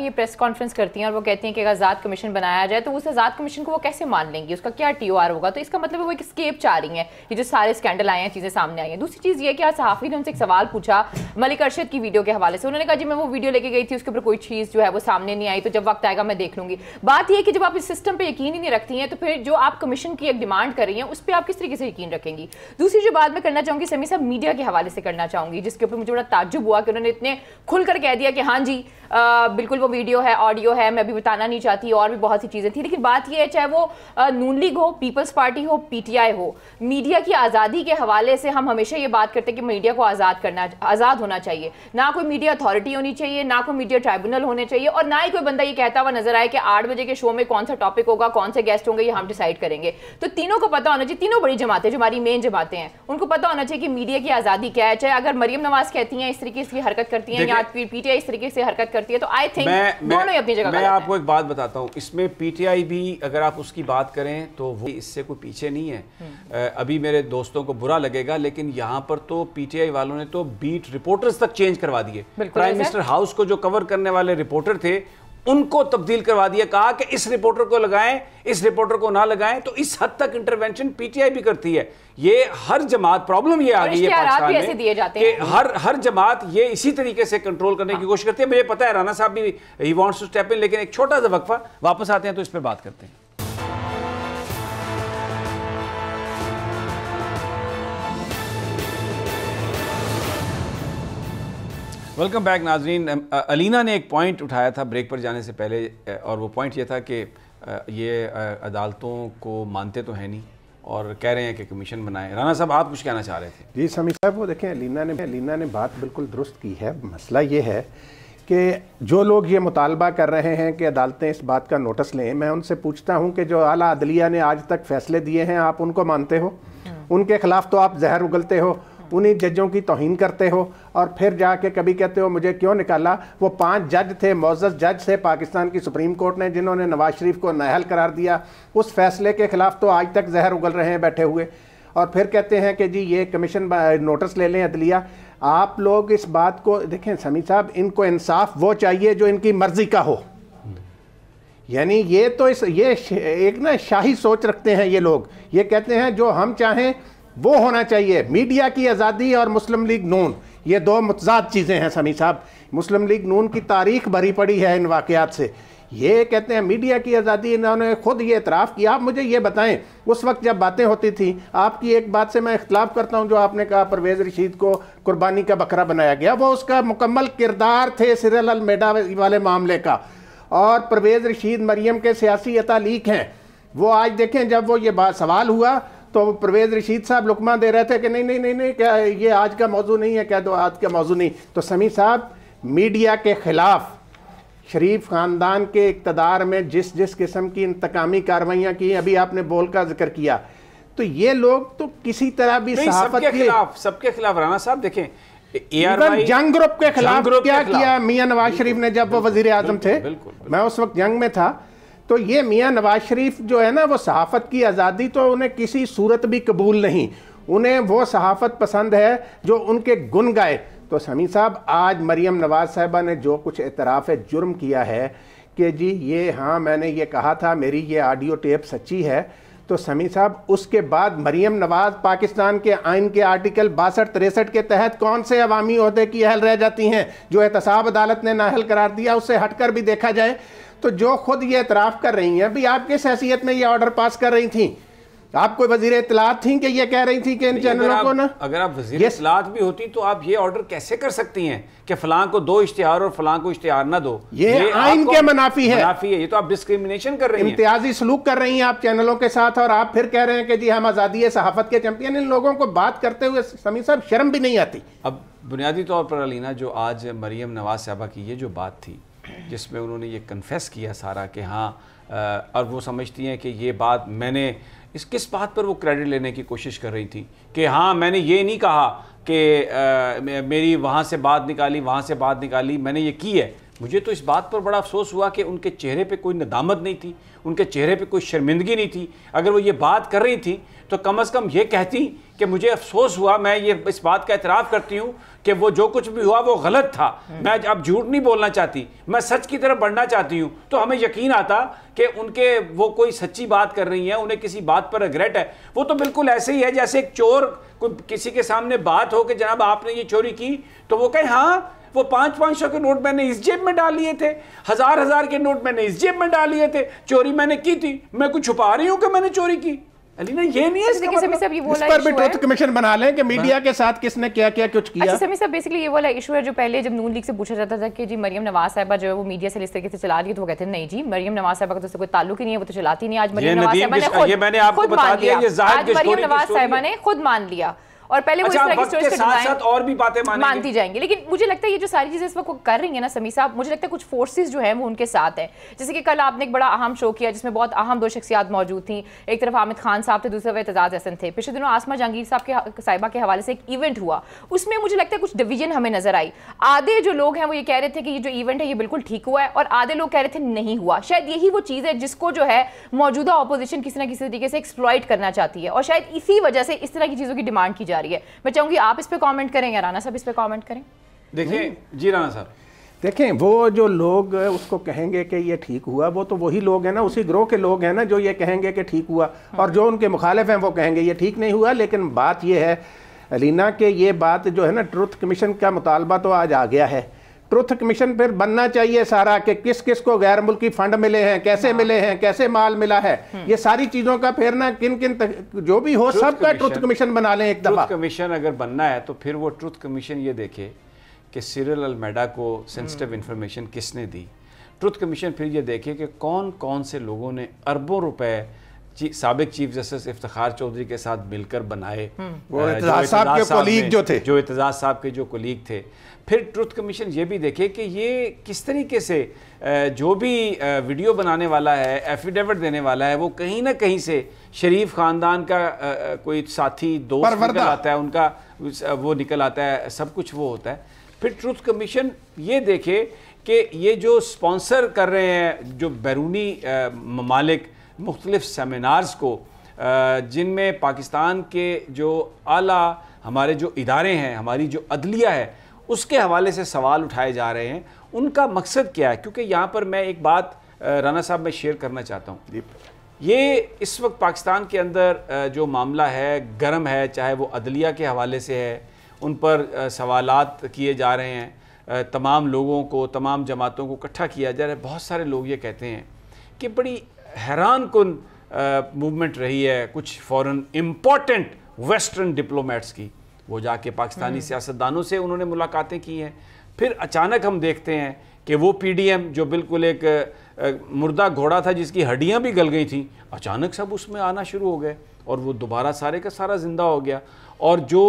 प्रेस कॉन्फ्रेंस करती हैं और वो कहती हैं कि आज़ाद कमीशन बनाया जाए, तो उस आज़ाद कमीशन को वो कैसे मान लेंगी? उसका क्या TOR होगा? तो इसका मतलब वो एक स्केप चाह रही हैं, ये जो सारे स्कैंडल आए हैं, चीज़ें सामने आई हैं। दूसरी चीज़ ये कि आज सहाफ़ी ने उनसे एक सवाल पूछा मलिक अरशद की वीडियो के हवाले से। उन्होंने कहा जी मैं वो वीडियो लेके लेके गई थी उसके ऊपर कोई चीज़ जो है वो सामने नहीं आई, तो जब वक्त आएगा मैं देख लूंगी। बात यह है कि जब आप इस सिस्टम पे यकीन ही नहीं रखती हैं तो फिर जो आप कमीशन की एक डिमांड कर रही हैं उस पर आप किस तरीके से यकीन रखेंगी। दूसरी जो बात मैं करना चाहूँगी समी साहब, मीडिया के हवाले से करना चाहूँगी, जिसके ऊपर मुझे बड़ा ताज्जुब हुआ कि उन्होंने इतने खुलकर कह दिया कि हाँ जी बिल्कुल वो वीडियो है, ऑडियो है, मैं अभी बताना नहीं चाहती, और भी बहुत सी चीज़ें थी। लेकिन बात यह है चाहे वो नून लीग हो, पीपल्स पार्टी हो, पीटीआई हो, मीडिया की आज़ादी के हवाले से हम हमेशा ये बात करते हैं कि मीडिया को आज़ाद होना चाहिए। ना कोई मीडिया अथॉरिटी होनी चाहिए, ना कोई मीडिया ट्राइब्यूनल होने चाहिए, और ना ही कोई बंदा ये कहता हुआ नजर आए कि 8 बजे के शो में कौन सा टॉपिक होगा, कौन से गेस्ट होंगे, ये हम डिसाइड करेंगे। तो तीनों को पता होना चाहिए, तीनों बड़ी जमातें जो हमारी मेन जमातें हैं उनको पता होना चाहिए कि मीडिया की आज़ादी क्या है। चाहे अगर मरियम नवाज कहती हैं इस तरीके से हरकत करती हैं या पीटीआई इस तरीके से हरकत करती है, तो आई थिंक दोनों ही अपनी जगह। मैं आपको एक बात बताता हूँ, इसमें पीटीआई भी अगर आप उसकी बात करें तो वो इससे कोई पीछे नहीं है। अभी मेरे दोस्तों को बुरा लगेगा लेकिन यहाँ पर तो पीटीआई वालों ने तो बीट रिपोर्टर्स तक चेंज करवा दिए। प्राइम मिनिस्टर हाउस को जो कवर करने वाले रिपोर्टर थे उनको तब्दील करवा दिया, कहा कि इस रिपोर्टर को लगाएं, इस रिपोर्टर को ना लगाएं। तो इस हद तक इंटरवेंशन पीटीआई भी करती है। ये हर जमात, प्रॉब्लम ये आ गई है पाकिस्तान में ऐसे दिए जाते हैं कि हर जमात ये इसी तरीके से कंट्रोल करने की कोशिश करती है। मुझे पता है राना साहब भी he wants to step in, लेकिन एक छोटा सा वक्फा, वापस आते हैं तो इस पर बात करते हैं। वेलकम बैक नाजरीन। अलीना ने एक पॉइंट उठाया था ब्रेक पर जाने से पहले, और वो पॉइंट ये था कि ये अदालतों को मानते तो है नहीं और कह रहे हैं कि कमीशन बनाएं। राना साहब आप कुछ कहना चाह रहे थे? जी समी साहब, वो देखें अलीना ने बात बिल्कुल दुरुस्त की है। मसला ये है कि जो लोग ये मुतालबा कर रहे हैं कि अदालतें इस बात का नोटिस लें, मैं उनसे पूछता हूँ कि जो आला अदलिया ने आज तक फैसले दिए हैं आप उनको मानते हो? उनके खिलाफ तो आप जहर उगलते हो, उन्हीं जजों की तौहीन करते हो, और फिर जाके कभी कहते हो मुझे क्यों निकाला। वो 5 जज थे, मोअज़्ज़ज़ जज थे पाकिस्तान की सुप्रीम कोर्ट ने, जिन्होंने नवाज शरीफ को नाअहल करार दिया। उस फैसले के खिलाफ तो आज तक जहर उगल रहे हैं बैठे हुए, और फिर कहते हैं कि जी ये कमीशन नोटिस ले लें अदलिया। आप लोग इस बात को देखें समी साहब, इनको इंसाफ वो चाहिए जो इनकी मर्जी का हो। यानी ये तो ये एक ना शाही सोच रखते हैं ये लोग। ये कहते हैं जो हम चाहें वो होना चाहिए। मीडिया की आज़ादी और मुस्लिम लीग नून ये दो मुतज़ाद चीज़ें हैं समी साहब। मुस्लिम लीग नून की तारीख भरी पड़ी है इन वाक़यात से। ये कहते हैं मीडिया की आज़ादी, इन्होंने खुद ये इतराफ़ किया। आप मुझे ये बताएं, उस वक्त जब बातें होती थी, आपकी एक बात से मैं इख्तलाफ करता हूँ, जो आपने कहा परवेज़ रशीद को कुर्बानी का बकरा बनाया गया, वो उसका मुकम्मल किरदार थे सिरिल अलमेडा वाले मामले का। और परवेज़ रशीद मरियम के सियासी अतालीक हैं। वो आज देखें जब वो ये बात सवाल हुआ तो परवेज़ रशीद साहब लुकमा दे रहे थे कि नहीं क्या ये आज का मौजू नहीं है, क्या दो आज का मौजू नहीं। तो समी साहब, मीडिया के ख़िलाफ़ शरीफ ख़ानदान के इक़्तिदार में जिस जिस किस्म की इंतकामी कार्रवाइयाँ की, अभी आपने बोल का जिक्र किया, तो ये लोग तो किसी तरह भी सबके खिलाफ राना साहब देखें, जंग ग्रुप के खिलाफ क्या किया मियाँ नवाज शरीफ ने जब वो वज़ीर आज़म थे। मैं उस वक्त जंग में था। तो ये मियाँ नवाज शरीफ जो है ना, वो सहाफ़त की आज़ादी तो उन्हें किसी सूरत भी कबूल नहीं। उन्हें वो सहाफ़त पसंद है जो उनके गुन गाए। तो समी साहब, आज मरियम नवाज साहिबा ने जो कुछ एतराफ़ जुर्म किया है कि जी ये हाँ मैंने ये कहा था, मेरी ये ऑडियो टेप सच्ची है, तो समी साहब उसके बाद मरियम नवाज पाकिस्तान के आइन के आर्टिकल 62-63 के तहत कौन से अवामी ओहदे की अहल रह जाती हैं जो एहतसाब अदालत ने नाअहल करार दिया। उससे हटकर भी देखा जाए तो जो खुद ये एतराफ़ कर रही हैं, भाई आप किस हैसियत में ये ऑर्डर पास कर रही थी? आप कोई वज़ीर इत्तलात थी कि ये कह रही थी कि इन चैनलों को ना, अगर आप वज़ीर इत्तलात भी होती तो आप ये ऑर्डर कैसे कर सकती हैं कि फलां को दो इश्तिहार और फलां को इश्तिहार ना दो? ये आइन के मुनाफी है। ये तो आप डिस्क्रिमिनेशन कर रही हैं, इम्तियाजी सलूक कर रही हैं आप चैनलों के साथ, और आप फिर कह रहे हैं कि जी हम आज़ादी सहाफ़त के चैंपियन। इन लोगों को बात करते हुए समी साहब शर्म भी नहीं आती। अब बुनियादी तौर पर अलीना, जो आज मरियम नवाज साहबा की ये जो बात थी जिसमें उन्होंने ये कन्फेस किया सारा कि हाँ, और वो समझती हैं कि ये बात मैंने किस बात पर वो क्रेडिट लेने की कोशिश कर रही थी कि हाँ मैंने ये नहीं कहा कि मेरी वहाँ से बात निकाली, मैंने ये की है। मुझे तो इस बात पर बड़ा अफसोस हुआ कि उनके चेहरे पे कोई नदामत नहीं थी, उनके चेहरे पे कोई शर्मिंदगी नहीं थी। अगर वो ये बात कर रही थी तो कम से कम ये कहती कि मुझे अफसोस हुआ, मैं ये इस बात का एतराफ़ करती हूँ कि वो जो कुछ भी हुआ वो गलत था, मैं अब झूठ नहीं बोलना चाहती, मैं सच की तरफ बढ़ना चाहती हूँ। तो हमें यकीन आता कि उनके वो कोई सच्ची बात कर रही हैं, उन्हें किसी बात पर रिग्रेट है। वो तो बिल्कुल ऐसे ही है जैसे एक चोर, कोई किसी के सामने बात हो कि जनाब आपने ये चोरी की, तो वो कहे हाँ वो 500-500 के नोट मैंने इस जेब में डाल लिए थे, 1000-1000 के नोट मैंने इस जेब में डाल लिए थे, चोरी मैंने की थी, मैं कुछ छुपा रही हूँ कि मैंने चोरी की। अलीना ये नहीं है इसका मतलब। इस पर भी ट्रुथ कमीशन बना लें कि मीडिया के साथ किसने क्या क्या कुछ किया। अच्छा समी साहब, बेसिकली ये वाला इशू है जो पहले जब नून लीग से पूछा जाता था कि जी मरियम नवाज साहिबा जो है वो मीडिया से इस तरीके से चला रही है, तो वो कहते हैं नहीं जी मरियम नवाज साहिबा का तो कोई ताल्लुक ही नहीं है, वो तो चलाती नहीं। आज मरियम नवाज साहिबा ने खुद मान लिया और पहले वो इस तरह की स्टोरीज के साथ और भी बातें मानती जाएंगी। लेकिन मुझे लगता है ये जो सारी चीजें इस वक्त कर रही है ना समी साहब, मुझे लगता है कुछ फोर्सेस जो हैं वो उनके साथ है। जैसे कि कल आपने एक बड़ा अहम शो किया जिसमें बहुत अहम 2 शख्सियात मौजूद थी, एक तरफ हामिद खान साहब थे, दूसरी तरफ एतजाज हसन थे। पिछले दिनों आसमा जहांगीर साहिबा के हवाले से एक इवेंट हुआ, उसमें मुझे लगता है कुछ डिवीजन हमें नजर आई। आधे जो लोग हैं वो ये कह रहे थे कि ये जो इवेंट है ये बिल्कुल ठीक हुआ है, और आधे लोग कह रहे थे नहीं हुआ। शायद यही वो चीज़ है जिसको जो है मौजूदा अपोजिशन किसी ना किसी तरीके से एक्सप्लॉइट करना चाहती है, और शायद इसी वजह से इस तरह की चीज़ों की डिमांड की जा रही है। मैं चाहूँगी आप इस पे कमेंट करें या राना साहब इस पे कमेंट करें। देखिए जी राना साहब, देखें वो जो लोग उसको कहेंगे कि ये ठीक हुआ, वो तो वही लोग हैं ना, उसी ग्रोह के लोग हैं ना जो ये कहेंगे कि ठीक हुआ, और जो उनके मुखालिफ हैं वो कहेंगे ये ठीक नहीं हुआ। लेकिन बात ये है अलीना के ये बात जो है ना, ट्रुथ कमीशन का मुतालबा तो आज आ गया है। ट्रुथ कमीशन फिर बनना चाहिए सारा कि किस किस को गैर मुल्की फंड मिले हैं, कैसे मिले हैं, कैसे माल मिला है, ये सारी चीजों का फिर ना किन किन जो भी हो सबका ट्रुथ कमीशन बना लें एक दफा। ट्रुथ कमीशन अगर बनना है तो फिर वो ट्रुथ कमीशन ये देखे कि सिरिल अलमेडा को सेंसिटिव इंफॉर्मेशन किसने दी। ट्रुथ कमीशन फिर ये देखे कि कौन कौन से लोगों ने अरबों रुपए साबिक चीफ जस्टिस इफ्तिखार चौधरी के साथ मिलकर बनाए, वो एतजाज साहब के कोलीग जो थे, जो एतजाज साहब के जो कोलीग थे। फिर ट्रुथ कमीशन ये भी देखे कि ये किस तरीके से जो भी वीडियो बनाने वाला है, एफिडेविट देने वाला है, वो कहीं ना कहीं से शरीफ ख़ानदान का कोई साथी दोस्त निकल आता है, उनका वो निकल आता है, सब कुछ वो होता है। फिर ट्रुथ कमीशन ये देखे कि ये जो स्पॉन्सर कर रहे हैं जो बैरूनी ममालिक मुख्तलिफ सेमिनार्स को, जिनमें पाकिस्तान के जो आला हमारे जो इदारे हैं, हमारी जो अदलिया है, उसके हवाले से सवाल उठाए जा रहे हैं, उनका मकसद क्या है। क्योंकि यहाँ पर मैं एक बात राना साहब में शेयर करना चाहता हूँ। ये इस वक्त पाकिस्तान के अंदर जो मामला है गर्म है, चाहे वो अदलिया के हवाले से है, उन पर सवालात किए जा रहे हैं, तमाम लोगों को, तमाम जमातों को इकट्ठा किया जा रहा है। बहुत सारे लोग ये कहते हैं कि बड़ी हैरान कुन मूवमेंट रही है कुछ फॉरेन इम्पोर्टेंट वेस्टर्न डिप्लोमेट्स की, वो जाके पाकिस्तानी सियासतदानों से उन्होंने मुलाकातें की हैं। फिर अचानक हम देखते हैं कि वो पीडीएम जो बिल्कुल एक मुर्दा घोड़ा था जिसकी हड्डियां भी गल गई थी, अचानक सब उसमें आना शुरू हो गए और वो दोबारा सारे का सारा ज़िंदा हो गया। और जो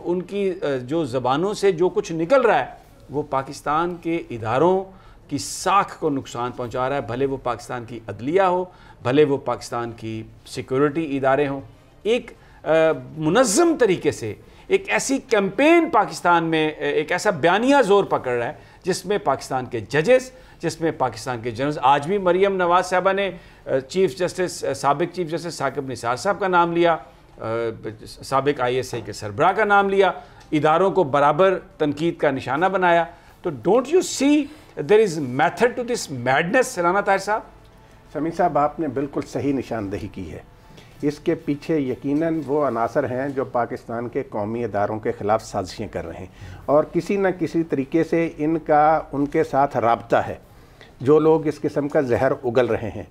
उनकी जो ज़बानों से जो कुछ निकल रहा है वो पाकिस्तान के इदारों की साख को नुकसान पहुंचा रहा है, भले वो पाकिस्तान की अदलिया हो, भले वो पाकिस्तान की सिक्योरिटी इदारे हों। एक मुनज़्ज़म तरीके से एक ऐसी कैंपेन पाकिस्तान में, एक ऐसा बयानिया ज़ोर पकड़ रहा है जिसमें पाकिस्तान के जजेस, जिसमें पाकिस्तान के जनरल्स, आज भी मरियम नवाज साहबा ने साबिक चीफ जस्टिस साकिब निसार साहब का नाम लिया, साबिक ISI के सरबराह का नाम लिया, इदारों को बराबर तनकीद का निशाना बनाया। तो don't you see there is method to this madness. Rana Tahir साहब, समी साहब आपने बिल्कुल सही निशानदेही की है। इसके पीछे यकीनन वो अनासर हैं जो पाकिस्तान के कौमी इदारों के ख़िलाफ़ साजिशें कर रहे हैं, और किसी न किसी तरीके से इनका उनके साथ राब्ता है, जो लोग इस किस्म का जहर उगल रहे हैं।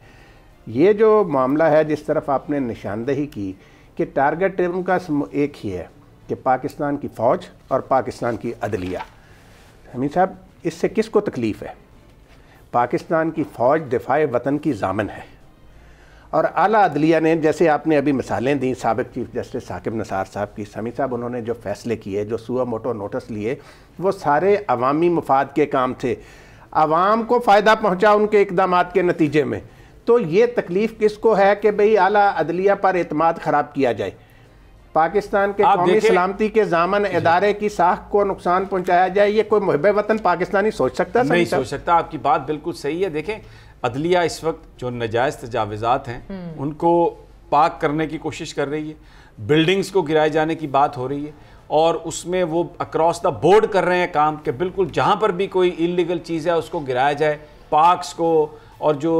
ये जो मामला है जिस तरफ आपने निशानदेही की कि टारगेट उनका एक ही है कि पाकिस्तान की फ़ौज और पाकिस्तान की अदलिया। हमीद साहब, इससे किसको तकलीफ़ है? पाकिस्तान की फ़ौज दिफाए वतन की ज़ामन है, और आला अदलिया ने, जैसे आपने अभी मिसालें दी साबिक चीफ जस्टिस साकिब निसार साहब की, समी साहब उन्होंने जो फ़ैसले किए, जो सुआ मोटो नोटिस लिए, वो सारे अवामी मफाद के काम थे, आवाम को फ़ायदा पहुँचा उनके इक़दामात के नतीजे में। तो ये तकलीफ़ किसको है कि भाई आला अदलिया पर एतमाद ख़राब किया जाए, पाकिस्तान के कौमी सलामती के ज़ामन इदारे की साख को नुकसान पहुँचाया जाए? ये कोई मुहब्बे वतन पाकिस्तानी सोच सकता? नहीं सोच सकता। आपकी बात बिल्कुल सही है। देखें, अदलिया इस वक्त जो नाजायज़ तजाविज़ात हैं उनको पाक करने की कोशिश कर रही है, बिल्डिंग्स को गिराए जाने की बात हो रही है, और उसमें वो अक्रॉस द बोर्ड कर रहे हैं काम कि बिल्कुल जहाँ पर भी कोई इलीगल चीज़ है उसको गिराया जाए, पार्क्स को और जो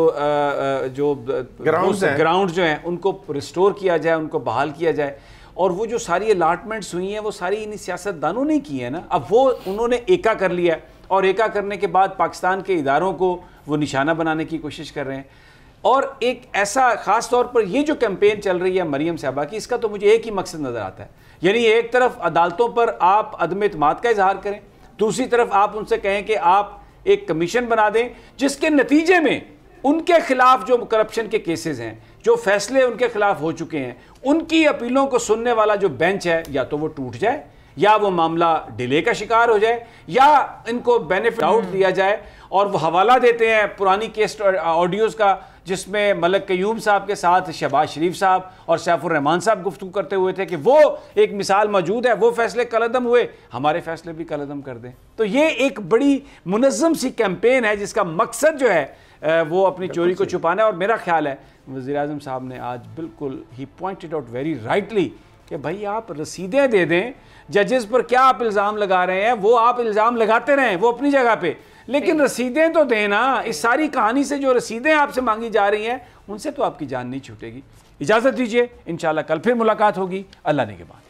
ग्राउंड जो हैं उनको रिस्टोर किया जाए, उनको बहाल किया जाए। और वो जो सारी अलाटमेंट्स हुई हैं वो सारी इन सियासतदानों ने की है ना। अब वो उन्होंने एका कर लिया है और एका करने के बाद पाकिस्तान के इदारों को वो निशाना बनाने की कोशिश कर रहे हैं। और एक ऐसा ख़ास तौर पर ये जो कैंपेन चल रही है मरीम साहबा की, इसका तो मुझे एक ही मकसद नज़र आता है, यानी एक तरफ अदालतों पर आप अदम इत्मीनान का इजहार करें, दूसरी तरफ आप उनसे कहें कि आप एक कमीशन बना दें जिसके नतीजे में उनके खिलाफ जो करप्शन के केसेस हैं, जो फैसले उनके खिलाफ हो चुके हैं, उनकी अपीलों को सुनने वाला जो बेंच है या तो वो टूट जाए या वो मामला डिले का शिकार हो जाए या इनको बेनिफिट आउट दिया जाए। और वो हवाला देते हैं पुरानी केस ऑडियोज़ का जिसमें मलक कयूम साहब के साथ शहबाज शरीफ साहब और सैफुर रहमान साहब गुफ्तगू करते हुए थे कि वो एक मिसाल मौजूद है, वो फैसले कलअदम हुए, हमारे फैसले भी कलअदम कर दें। तो ये एक बड़ी मुनज़्ज़म सी कैंपेन है जिसका मकसद जो है वो अपनी चोरी को छुपाना है। और मेरा ख्याल है वज़ीर-ए-आज़म साहब ने आज बिल्कुल ही पॉइंटेड आउट वेरी राइटली कि भाई आप रसीदें दे दें, जजेस पर क्या आप इल्ज़ाम लगा रहे हैं वो आप इल्ज़ाम लगाते रहें, वो अपनी जगह पे, लेकिन रसीदें तो देना। इस सारी कहानी से जो रसीदें आपसे मांगी जा रही हैं उनसे तो आपकी जान नहीं छूटेगी। इजाज़त दीजिए, इंशाल्लाह कल फिर मुलाकात होगी, अल्लाह ने के बाद।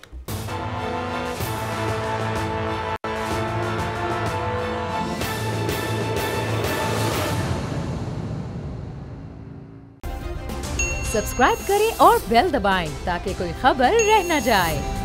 सब्सक्राइब करें और बेल दबाएं ताकि कोई खबर रह न जाए।